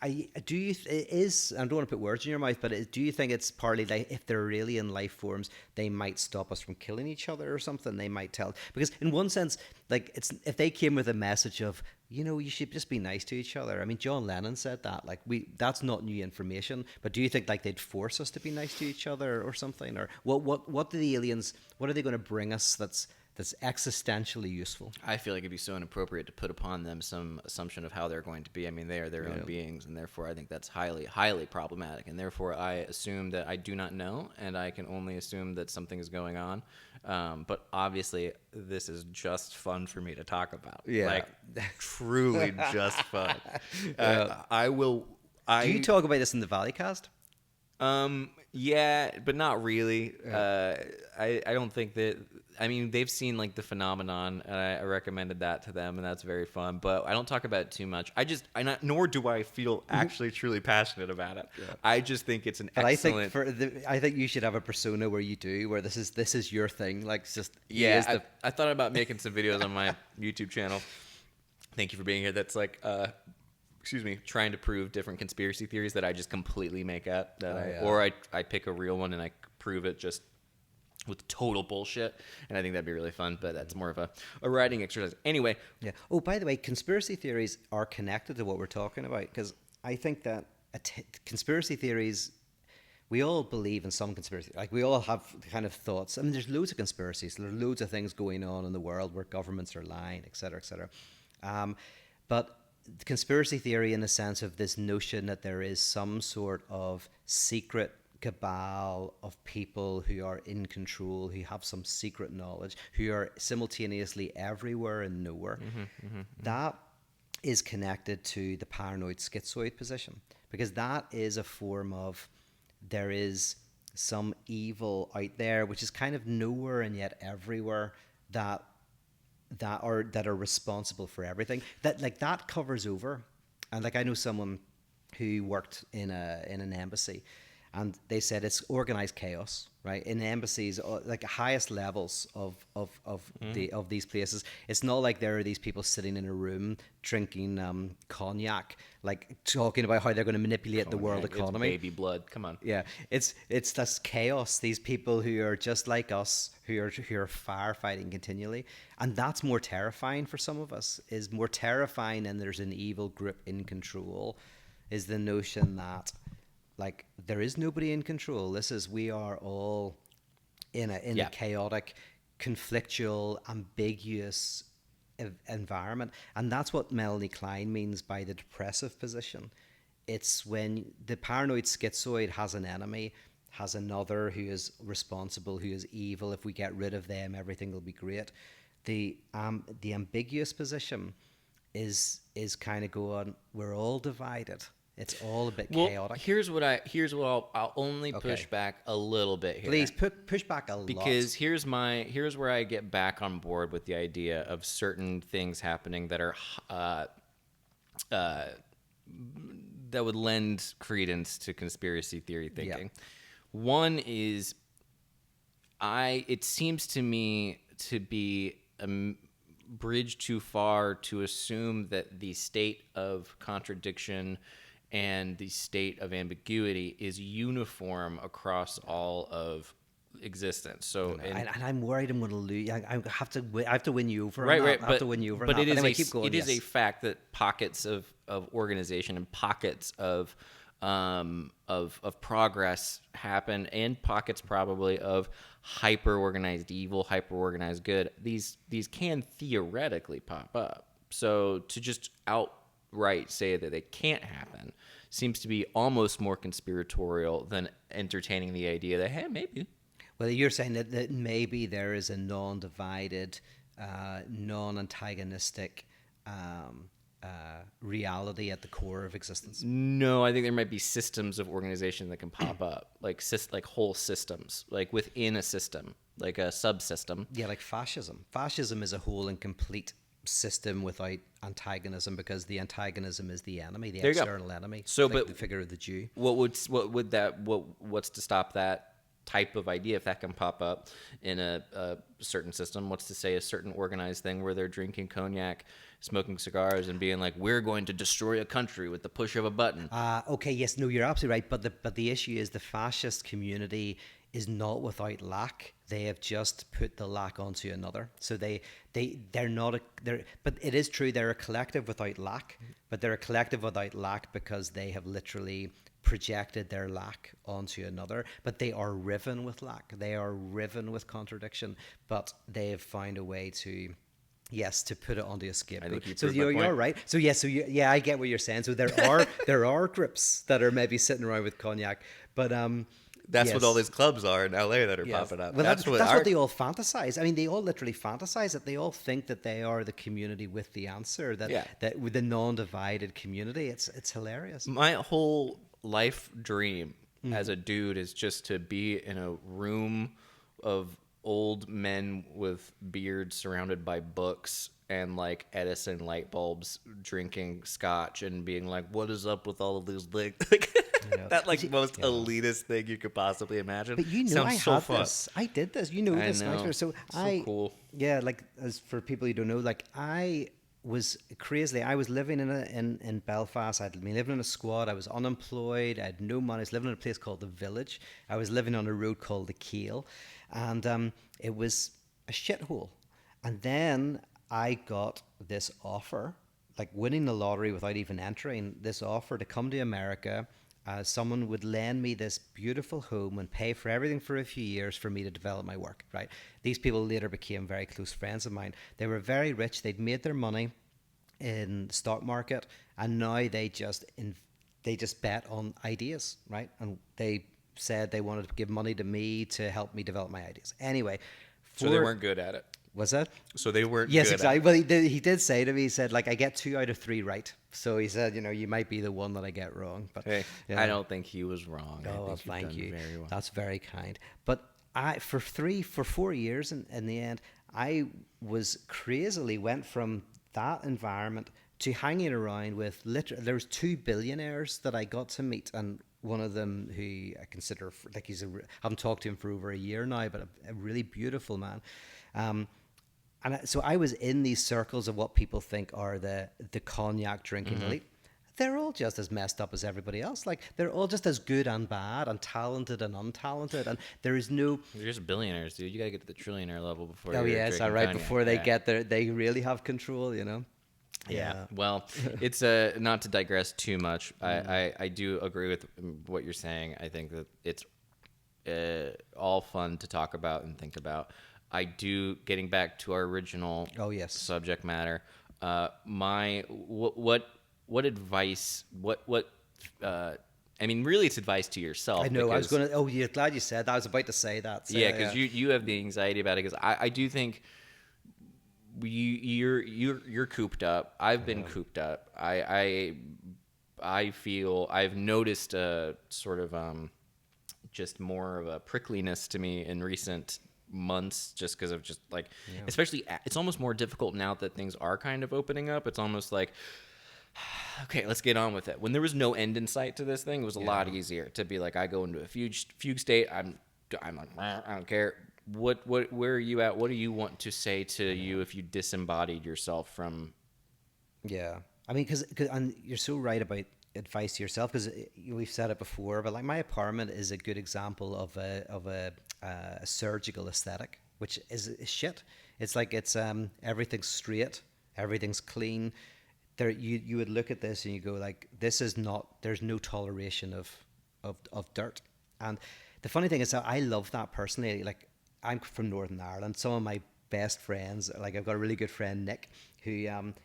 I don't want to put words in your mouth, but do you think it's partly like if they're alien life forms, they might stop us from killing each other or something? They might tell, because in one sense, like it's if they came with a message of, you should just be nice to each other. I mean, John Lennon said that. Like that's not new information. But do you think like they'd force us to be nice to each other or something? Or what do the aliens? What are they going to bring us that's existentially useful? I feel like it'd be so inappropriate to put upon them some assumption of how they're going to be. I mean, they are their own beings, and therefore I think that's highly, highly problematic. And therefore I assume that I do not know, and I can only assume that something is going on. But obviously, this is just fun for me to talk about. Yeah. Like, truly just fun. Do you talk about this in the Valleycast? Yeah, but not really. I don't think that. I mean, they've seen like The Phenomenon, and I recommended that to them, and that's very fun. But I don't talk about it too much. Nor do I feel actually truly passionate about it. Yeah. I just think it's an excellent. I think you should have a persona where you do, where this is your thing. Like, it's just I thought about making some videos on my YouTube channel. Thank you for being here. That's like. Trying to prove different conspiracy theories that I just completely make up. Or I pick a real one and I prove it just with total bullshit. And I think that'd be really fun, but that's more of a writing exercise. Anyway. Yeah. Oh, by the way, conspiracy theories are connected to what we're talking about, because I think that conspiracy theories, we all believe in some conspiracy. Like, we all have kind of thoughts. I mean, there's loads of conspiracies. There's loads of things going on in the world where governments are lying, et cetera, et cetera. But conspiracy theory in the sense of this notion that there is some sort of secret cabal of people who are in control, who have some secret knowledge, who are simultaneously everywhere and nowhere. That is connected to the paranoid-schizoid position, because that is a form of there is some evil out there which is kind of nowhere and yet everywhere that are responsible for everything. That covers over. And like, I know someone who worked in an embassy, and they said it's organized chaos, right? In embassies, like highest levels of these places, it's not like there are these people sitting in a room drinking cognac, like talking about how they're going to manipulate the world economy. It's baby blood. Come on. Yeah, it's this chaos. These people who are just like us, who are firefighting continually, and that's more terrifying for some of us. Is more terrifying, and there's an evil group in control. Is the notion that, like, there is nobody in control. We are all in a chaotic, conflictual, ambiguous environment. And that's what Melanie Klein means by the depressive position. It's when the paranoid schizoid has an enemy, has another who is responsible, who is evil. If we get rid of them, everything will be great. The ambiguous position is kind of going, we're all divided. It's all a bit chaotic. Here's what I'll only push back a little bit here. Please push back a lot. Because here's where I get back on board with the idea of certain things happening that are that would lend credence to conspiracy theory thinking. Yeah. One is, it seems to me to be a bridge too far to assume that the state of contradiction and the state of ambiguity is uniform across all of existence. So, and I'm worried I'm going to lose. I have to win you over. Right. I have to win you over. But it is a fact that pockets of organization and pockets of progress happen, and pockets probably of hyper organized evil, hyper organized good. These can theoretically pop up. So to just outright say that they can't happen seems to be almost more conspiratorial than entertaining the idea that, hey, maybe. Well, you're saying that maybe there is a non-divided, non-antagonistic reality at the core of existence. No, I think there might be systems of organization that can pop up, like whole systems, like within a system, like a subsystem. Yeah, like fascism. Fascism is a whole and complete system without antagonism, because the antagonism is the enemy, the external enemy. So, like the figure of the Jew. What's to stop that type of idea, if that can pop up in a certain system, what's to say a certain organized thing where they're drinking cognac, smoking cigars, and being like, we're going to destroy a country with the push of a button. Okay, yes, no, you're absolutely right. But the issue is the fascist community is not without lack. They have just put the lack onto another. So they're not but it is true they're a collective without lack, but they're a collective without lack because they have literally projected their lack onto another. But they are riven with lack. They are riven with contradiction, but they have found a way to put it onto a scapegoat. So you're right. So I get what you're saying. So there are groups that are maybe sitting around with cognac, but that's what all these clubs are in LA that are popping up. Well, that's what they all fantasize. I mean, they all literally fantasize it. They all think that they are the community with the answer, that with the non-divided community. It's hilarious. My whole life dream as a dude is just to be in a room of old men with beards surrounded by books and like Edison light bulbs, drinking scotch and being like, what is up with all of these things? That most elitist thing you could possibly imagine. But you know, sounds so fun. This. I did this. You know this. So cool. Yeah, like, as for people who don't know, like, I was living in Belfast. I'd been living in a squad. I was unemployed. I had no money. I was living in a place called the Village. I was living on a road called the Keel, and it was a shithole. And then I got this offer, like winning the lottery without even entering, this offer to come to America. Someone would lend me this beautiful home and pay for everything for a few years for me to develop my work, right? These people later became very close friends of mine. They were very rich. They'd made their money in the stock market, and now they just bet on ideas, right? And they said they wanted to give money to me to help me develop my ideas. Anyway. So they weren't good at it. Was that? So they weren't. Yes, good exactly. Well, he did say to me, he said, like, I get 2 out of 3 right. So he said, you might be the one that I get wrong. But hey, I don't think he was wrong. Oh, thank you. Very well. That's very kind. But for 4 years in the end, I went from that environment to hanging around with there was 2 billionaires that I got to meet, and one of them who I consider like I haven't talked to him for over a year now, but a really beautiful man. So I was in these circles of what people think are the cognac drinking elite. They're all just as messed up as everybody else. Like, they're all just as good and bad and talented and untalented. And there is no... You're just billionaires, dude. You got to get to the trillionaire level before before they get there, they really have control, Yeah. Well, it's not to digress too much. I do agree with what you're saying. I think that it's all fun to talk about and think about. I do, getting back to our original subject matter, what advice, I mean, really it's advice to yourself. I know, you're glad you said that. I was about to say that. So, because you have the anxiety about it, because I do think you're cooped up. I've been cooped up. I feel I've noticed a sort of just more of a prickliness to me in recent months, just because of just like, especially it's almost more difficult now that things are kind of opening up. It's almost like, okay, let's get on with it. When there was no end in sight to this thing, it was a lot easier to be like, I go into a fugue state. I'm like, I don't care. Where are you at? What do you want to say to you if you disembodied yourself from? Yeah, I mean, and you're so right about advice to yourself, because we've said it before, but like, my apartment is a good example of a surgical aesthetic, which is shit. It's like, it's everything's straight, everything's clean. There, you would look at this and you go like, this is not. There's no toleration of dirt. And the funny thing is that I love that personally. Like, I'm from Northern Ireland. Some of my best friends, like, I've got a really good friend, Nick, who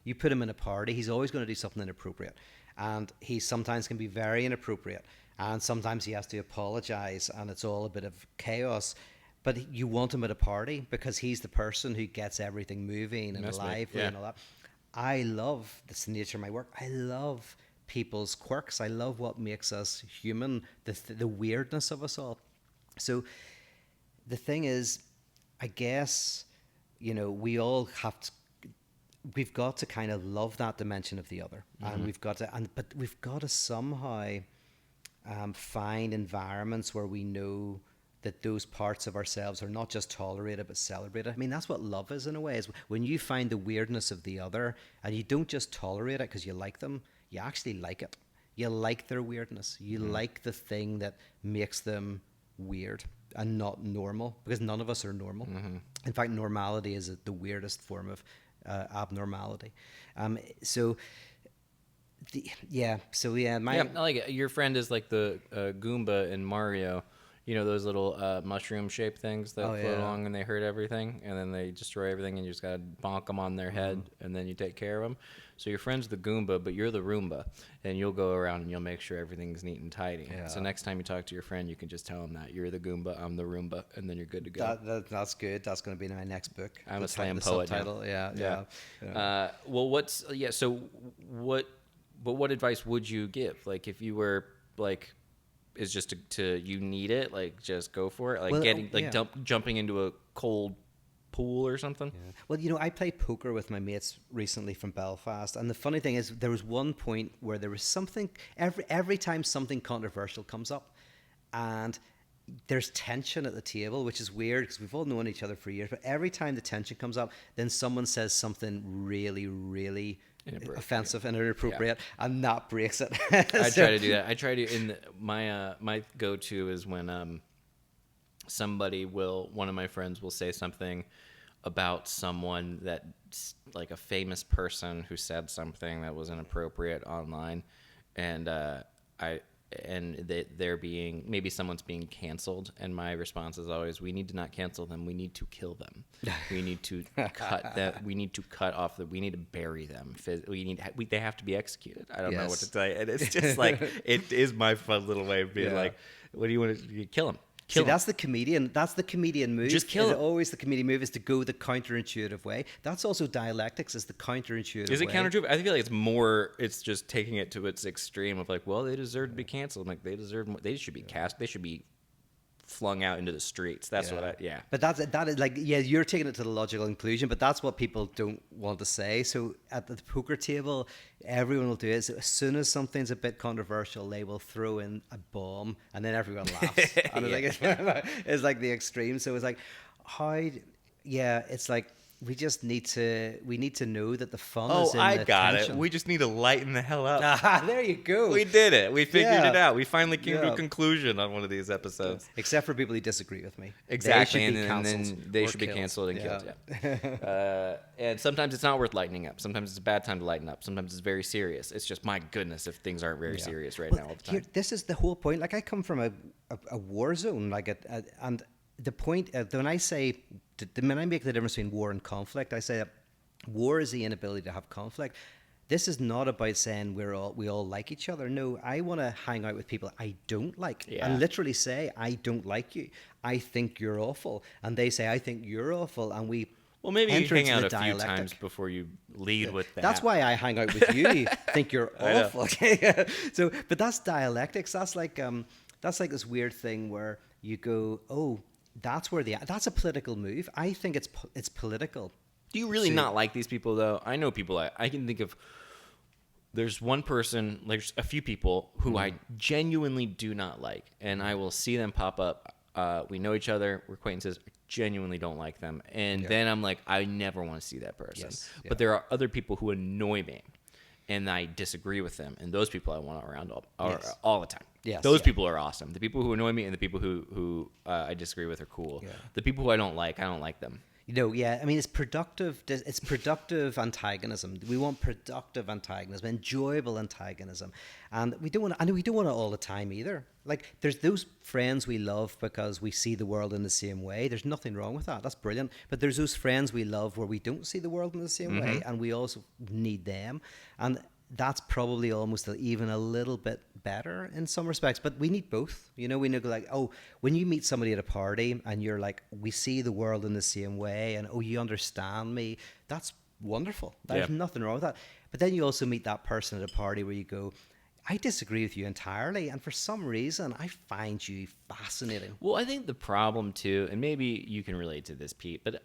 you put him in a party, he's always going to do something inappropriate. And he sometimes can be very inappropriate. And sometimes he has to apologize, and it's all a bit of chaos. But you want him at a party because he's the person who gets everything moving and lively and all that. I love, that's the nature of my work, I love people's quirks. I love what makes us human, the weirdness of us all. So the thing is, I guess, we all we've got to kind of love that dimension of the other. And but we've got to somehow find environments where we know that those parts of ourselves are not just tolerated but celebrated. I mean, that's what love is in a way, is when you find the weirdness of the other and you don't just tolerate it because you like them, you actually like it. You like their weirdness. You like the thing that makes them weird and not normal, because none of us are normal. In fact, normality is the weirdest form of abnormality. So I like it. Your friend is like the Goomba in Mario. You know those little mushroom-shaped things that float along and they hurt everything, and then they destroy everything, and you just gotta bonk them on their head, and then you take care of them. So your friend's the Goomba, but you're the Roomba, and you'll go around and you'll make sure everything's neat and tidy. Yeah. So next time you talk to your friend, you can just tell him that you're the Goomba, I'm the Roomba, and then you're good to go. That's good. That's going to be my next book. I'm a slam poet now. Yeah. But what advice would you give? Like, if you were like, is just to you need it, like just go for it, like jumping into a cold pool or something. Yeah. Well, I played poker with my mates recently from Belfast, and the funny thing is there was one point where there was something every time something controversial comes up, and there's tension at the table, which is weird because we've all known each other for years, but every time the tension comes up, then someone says something really, really offensive and inappropriate, and that breaks it. I try to do that. I try to my go-to is when one of my friends will say something about someone that, like a famous person who said something that was inappropriate online, and maybe someone's being canceled, and my response is always, we need to not cancel them, we need to kill them. We need to we need to bury them. They have to be executed. I don't know what to tell you. And it's just like, it is my fun little way of being like, what do you want to kill them? See, that's the comedian move. Just kill him. Always the comedian move is to go the counterintuitive way. That's also dialectics, is the counterintuitive way. Is it counterintuitive? I feel like it's just taking it to its extreme of like, well, they deserve to be canceled. Like, they should be cast. They should be flung out into the streets. That's what But that is like, you're taking it to the logical conclusion, but that's what people don't want to say. So at the poker table, everyone will do it. So as soon as something's a bit controversial, they will throw in a bomb, and then everyone laughs. And it's like the extreme. So it's like, it's like, we need to know that the fun is in the tension. Oh, I got it. We just need to lighten the hell up. There you go. We did it. We figured it out. We finally came to a conclusion on one of these episodes. Except for people who disagree with me. Exactly. And then they should be canceled and killed. Yeah. And sometimes it's not worth lightening up. Sometimes it's a bad time to lighten up. Sometimes it's very serious. It's just, my goodness, if things aren't very serious now all the time. This is the whole point. Like, I come from a war zone, and the point when I make the difference between war and conflict, I say that war is the inability to have conflict. This is not about saying we all like each other. No, I want to hang out with people I don't like, and literally say, I don't like you. I think you're awful, and they say, I think you're awful, and we. Well, maybe you hang out a few times before you lead with that. That's why I hang out with you. Think you're awful. Okay, so but that's dialectics. That's like this weird thing where you go, oh. That's a political move. I think it's political. Do you really not like these people, though? I know people. I can think of. There's one person. There's a few people who I genuinely do not like, and I will see them pop up. We know each other. We're acquaintances. I genuinely don't like them, and then I'm like, I never want to see that person. Yes. Yeah. But there are other people who annoy me, and I disagree with them, and those people I want around all the time. Yes, those people are awesome. The people who annoy me and the people who I disagree with are cool. Yeah. The people who I don't like them. I mean, it's productive. It's productive antagonism. We want productive antagonism, enjoyable antagonism, and we don't want it all the time either. Like, there's those friends we love because we see the world in the same way. There's nothing wrong with that. That's brilliant. But there's those friends we love where we don't see the world in the same way, and we also need them. And that's probably almost even a little bit better in some respects, but we need both. We know, like, when you meet somebody at a party and you're like, we see the world in the same way, and you understand me, that's wonderful. There's nothing wrong with that. But then you also meet that person at a party where you go, I disagree with you entirely, and for some reason I find you fascinating. Well, I think the problem too, and maybe you can relate to this, Pete, but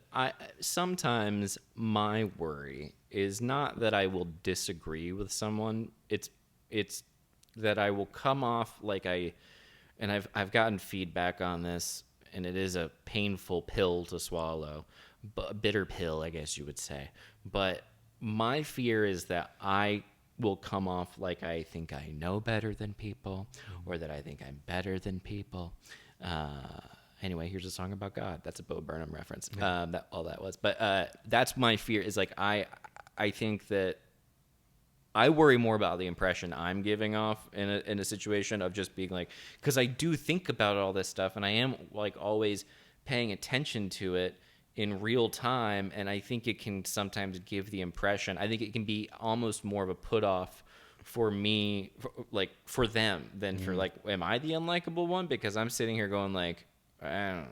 sometimes my worry is not that I will disagree with someone. It's that I will come off like I've gotten feedback on this, and it is a painful pill to swallow, but a bitter pill, I guess you would say. But my fear is that I will come off like I think I know better than people, or that I think I'm better than people. Anyway, here's a song about God. That's a Bo Burnham reference. That was. But that's my fear, is like I think that I worry more about the impression I'm giving off in a situation of just being like, because I do think about all this stuff, and I am like always paying attention to it in real time, and I think it can sometimes give the impression, I think it can be almost more of a put off for me, for them, than for like, am I the unlikable one? Because I'm sitting here going like, I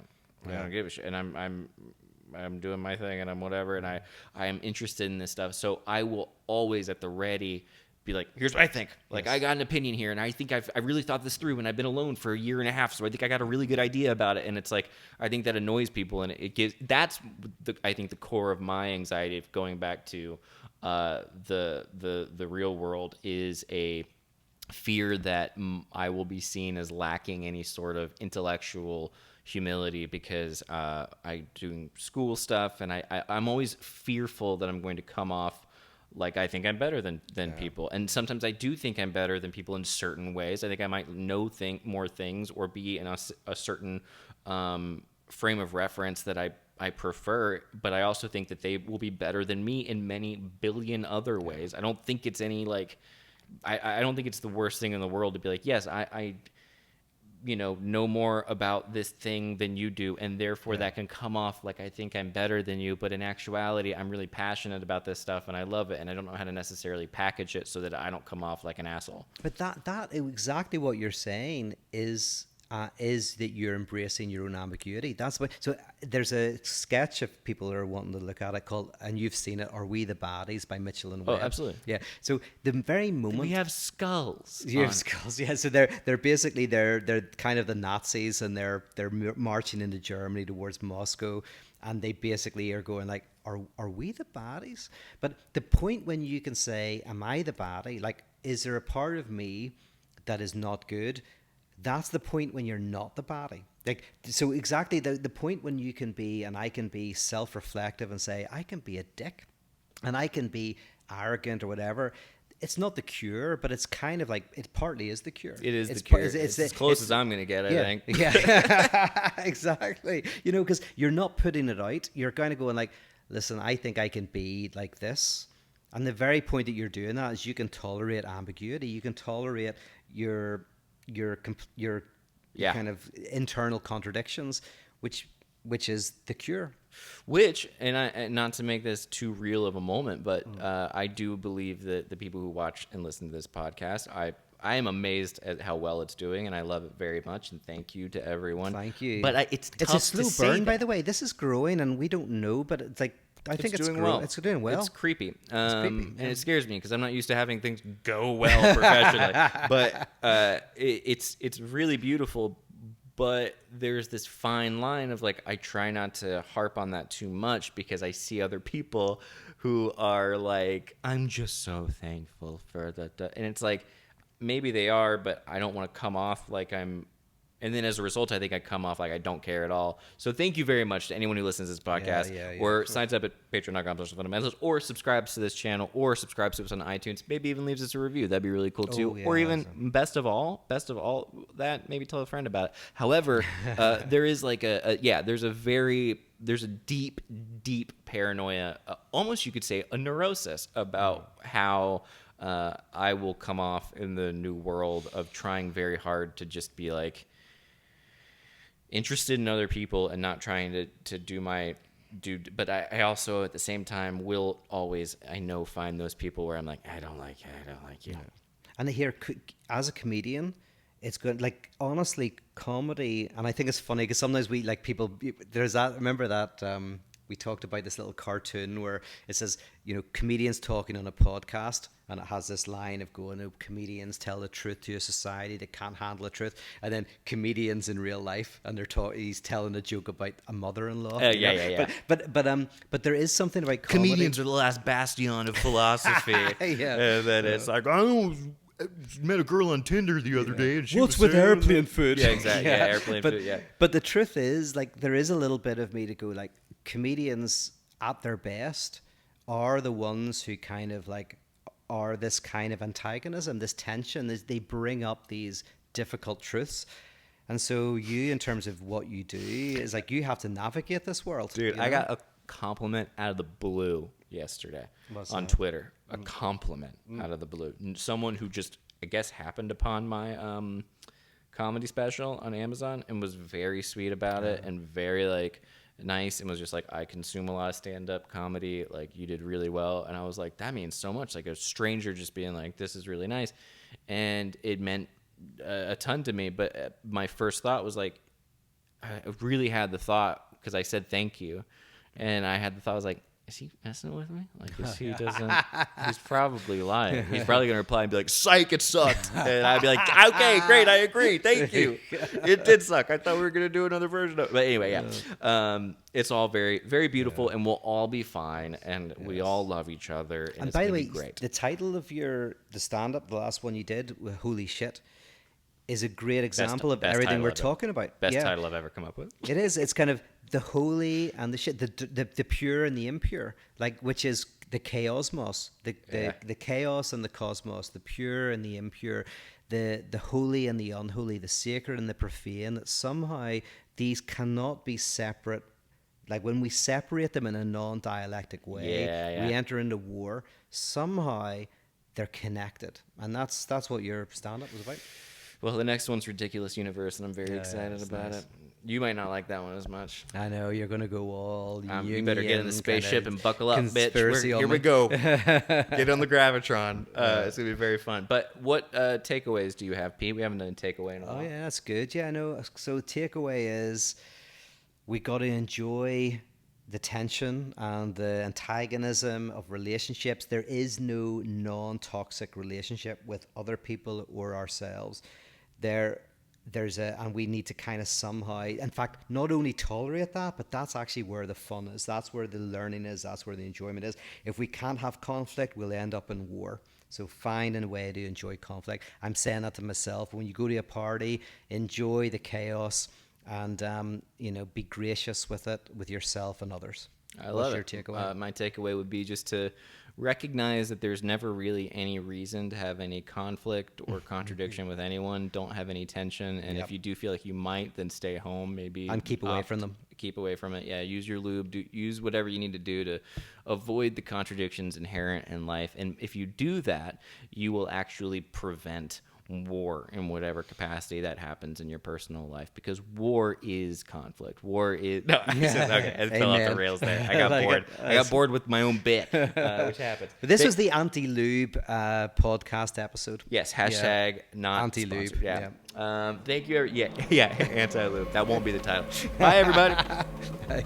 don't give a shit, and I'm doing my thing, and I'm whatever, and I am interested in this stuff, so I will always at the ready be like, here's what I think. Like, yes. I got an opinion here, and I think I really thought this through, and I've been alone for a year and a half, so I think I got a really good idea about it. And it's like, I think that annoys people, and it gives, that's I think the core of my anxiety of going back to the real world, is a fear that I will be seen as lacking any sort of intellectual humility, because I'm doing school stuff, and I'm always fearful that I'm going to come off like I think I'm better than people. And sometimes I do think I'm better than people in certain ways. I think I might know more things, or be in a certain frame of reference that I prefer, but I also think that they will be better than me in many billion other ways. I don't think it's any like, I don't think it's the worst thing in the world to be like, yes, I know more about this thing than you do, and therefore that can come off like I think I'm better than you, but in actuality I'm really passionate about this stuff and I love it, and I don't know how to necessarily package it so that I don't come off like an asshole. But that exactly what you're saying is that you're embracing your own ambiguity. That's why. So there's a sketch, if people are wanting to look at it, called, and you've seen it, "Are We the Baddies?" by Mitchell and Webb. Oh, absolutely. Yeah. So the very moment we have skulls. You have skulls. Yeah. So they're basically they're kind of the Nazis, and they're marching into Germany towards Moscow, and they basically are going like, "Are we the baddies?" But the point when you can say, "Am I the baddie?" Like, is there a part of me that is not good? That's the point when you're not the baddie. Like, so exactly the point when you can be, and I can be self-reflective and say, I can be a dick and I can be arrogant or whatever. It's not the cure, but it's kind of like, it partly is the cure. It is the cure. It's as close as I'm going to get, I think. Yeah, exactly. Because you're not putting it out. You're kind of going like, listen, I think I can be like this. And the very point that you're doing that is you can tolerate ambiguity. You can tolerate your kind of internal contradictions, which is the cure. Which, and not to make this too real of a moment, but I do believe that the people who watch and listen to this podcast, I am amazed at how well it's doing, and I love it very much. And thank you to everyone. Thank you. But it's a slow burn, by the way. This is growing, and we don't know, but it's like, I think it's doing well. It's doing well. It's creepy. And it scares me because I'm not used to having things go well professionally. But it's really beautiful. But there's this fine line of like, I try not to harp on that too much, because I see other people who are like, I'm just so thankful for that. And it's like, maybe they are, but I don't want to come off like I'm. And then as a result, I think I come off like I don't care at all. So thank you very much to anyone who listens to this podcast, or signs up at patreon.com/fundamentalists, or subscribes to this channel, or subscribes to us on iTunes. Maybe even leaves us a review. That'd be really cool too. Or even best of all, that maybe tell a friend about it. However, there is like there's a deep paranoia, almost you could say a neurosis about how I will come off in the new world of trying very hard to just be like interested in other people and not trying to do but I also at the same time will always, I know, find those people where I'm like, I don't like you. Yeah. And here, as a comedian, it's good. Like, honestly, comedy, and I think it's funny because sometimes we like people. There's that. Remember that we talked about this little cartoon where it says, comedians talking on a podcast, and it has this line of going, comedians tell the truth to a society that can't handle the truth, and then comedians in real life, and he's telling a joke about a mother-in-law. Yeah. But there is something about comedy. Comedians are the last bastion of philosophy. Yeah. And then it's like, oh, met a girl on Tinder the other day, and she what's was with airplane food? Yeah, exactly. Yeah, airplane food. Yeah. But the truth is, like, there is a little bit of me to go, like, comedians at their best are the ones who kind of like are this kind of antagonism, this tension. They bring up these difficult truths. And so you, in terms of what you do, is like you have to navigate this world. Dude, you know? I got a compliment out of the blue yesterday on Twitter. A compliment out of the blue. Someone who just, I guess, happened upon my comedy special on Amazon and was very sweet about it and very, like, nice, and was just like, I consume a lot of stand-up comedy. Like, you did really well. And I was like, that means so much. Like, a stranger just being like, this is really nice. And it meant a ton to me, but my first thought was like, I really had the thought, because I said thank you, and I had the thought, I was like, is he messing with me? Like, he doesn't, he's probably lying. He's probably gonna reply and be like, psych, it sucked. And I'd be like, okay, great, I agree, thank you. It did suck. I thought we were gonna do another version of it. But anyway, yeah. It's all very, very beautiful, and we'll all be fine, and we all love each other, and it's by the way, great. The title of the stand-up, the last one you did, Holy Shit, is a great example of everything we're talking about. Best title I've ever come up with. It is. It's kind of the holy and the shit, the pure and the impure, like, which is the chaosmos, the chaos and the cosmos, the pure and the impure, the holy and the unholy, the sacred and the profane. That somehow these cannot be separate. Like, when we separate them in a non-dialectic way, we enter into war. Somehow they're connected, and that's what your stand-up was about. Well, the next one's Ridiculous Universe, and I'm very excited about it. You might not like that one as much. I know, you're going to go all you better get in the spaceship and buckle up, bitch. Here we go. Get on the Gravitron. It's going to be very fun. But what takeaways do you have, Pete? We haven't done a takeaway in a while. Oh, yeah, that's good. Yeah, I know. So takeaway is we got to enjoy the tension and the antagonism of relationships. There is no non-toxic relationship with other people or ourselves. And we need to kind of somehow, in fact, not only tolerate that, but that's actually where the fun is. That's where the learning is. That's where the enjoyment is. If we can't have conflict, we'll end up in war. So find a way to enjoy conflict. I'm saying that to myself. When you go to a party, enjoy the chaos, and be gracious with it, with yourself and others. I love it. What's your takeaway? My takeaway would be just to recognize that there's never really any reason to have any conflict or contradiction with anyone. Don't have any tension, and if you do feel like you might, then stay home, maybe, and keep away from them. Keep away from it. Yeah, use your lube. Use whatever you need to do to avoid the contradictions inherent in life. And if you do that, you will actually prevent war in whatever capacity that happens in your personal life, because war is conflict. War is okay. I fell off the rails there. I got bored. I got bored with my own bit, which happens. This was the anti-lube podcast episode. Yes. Hashtag not anti-lube. Sponsored. Yeah. Thank you. Yeah. Anti-lube. That won't be the title. Bye, everybody. Bye.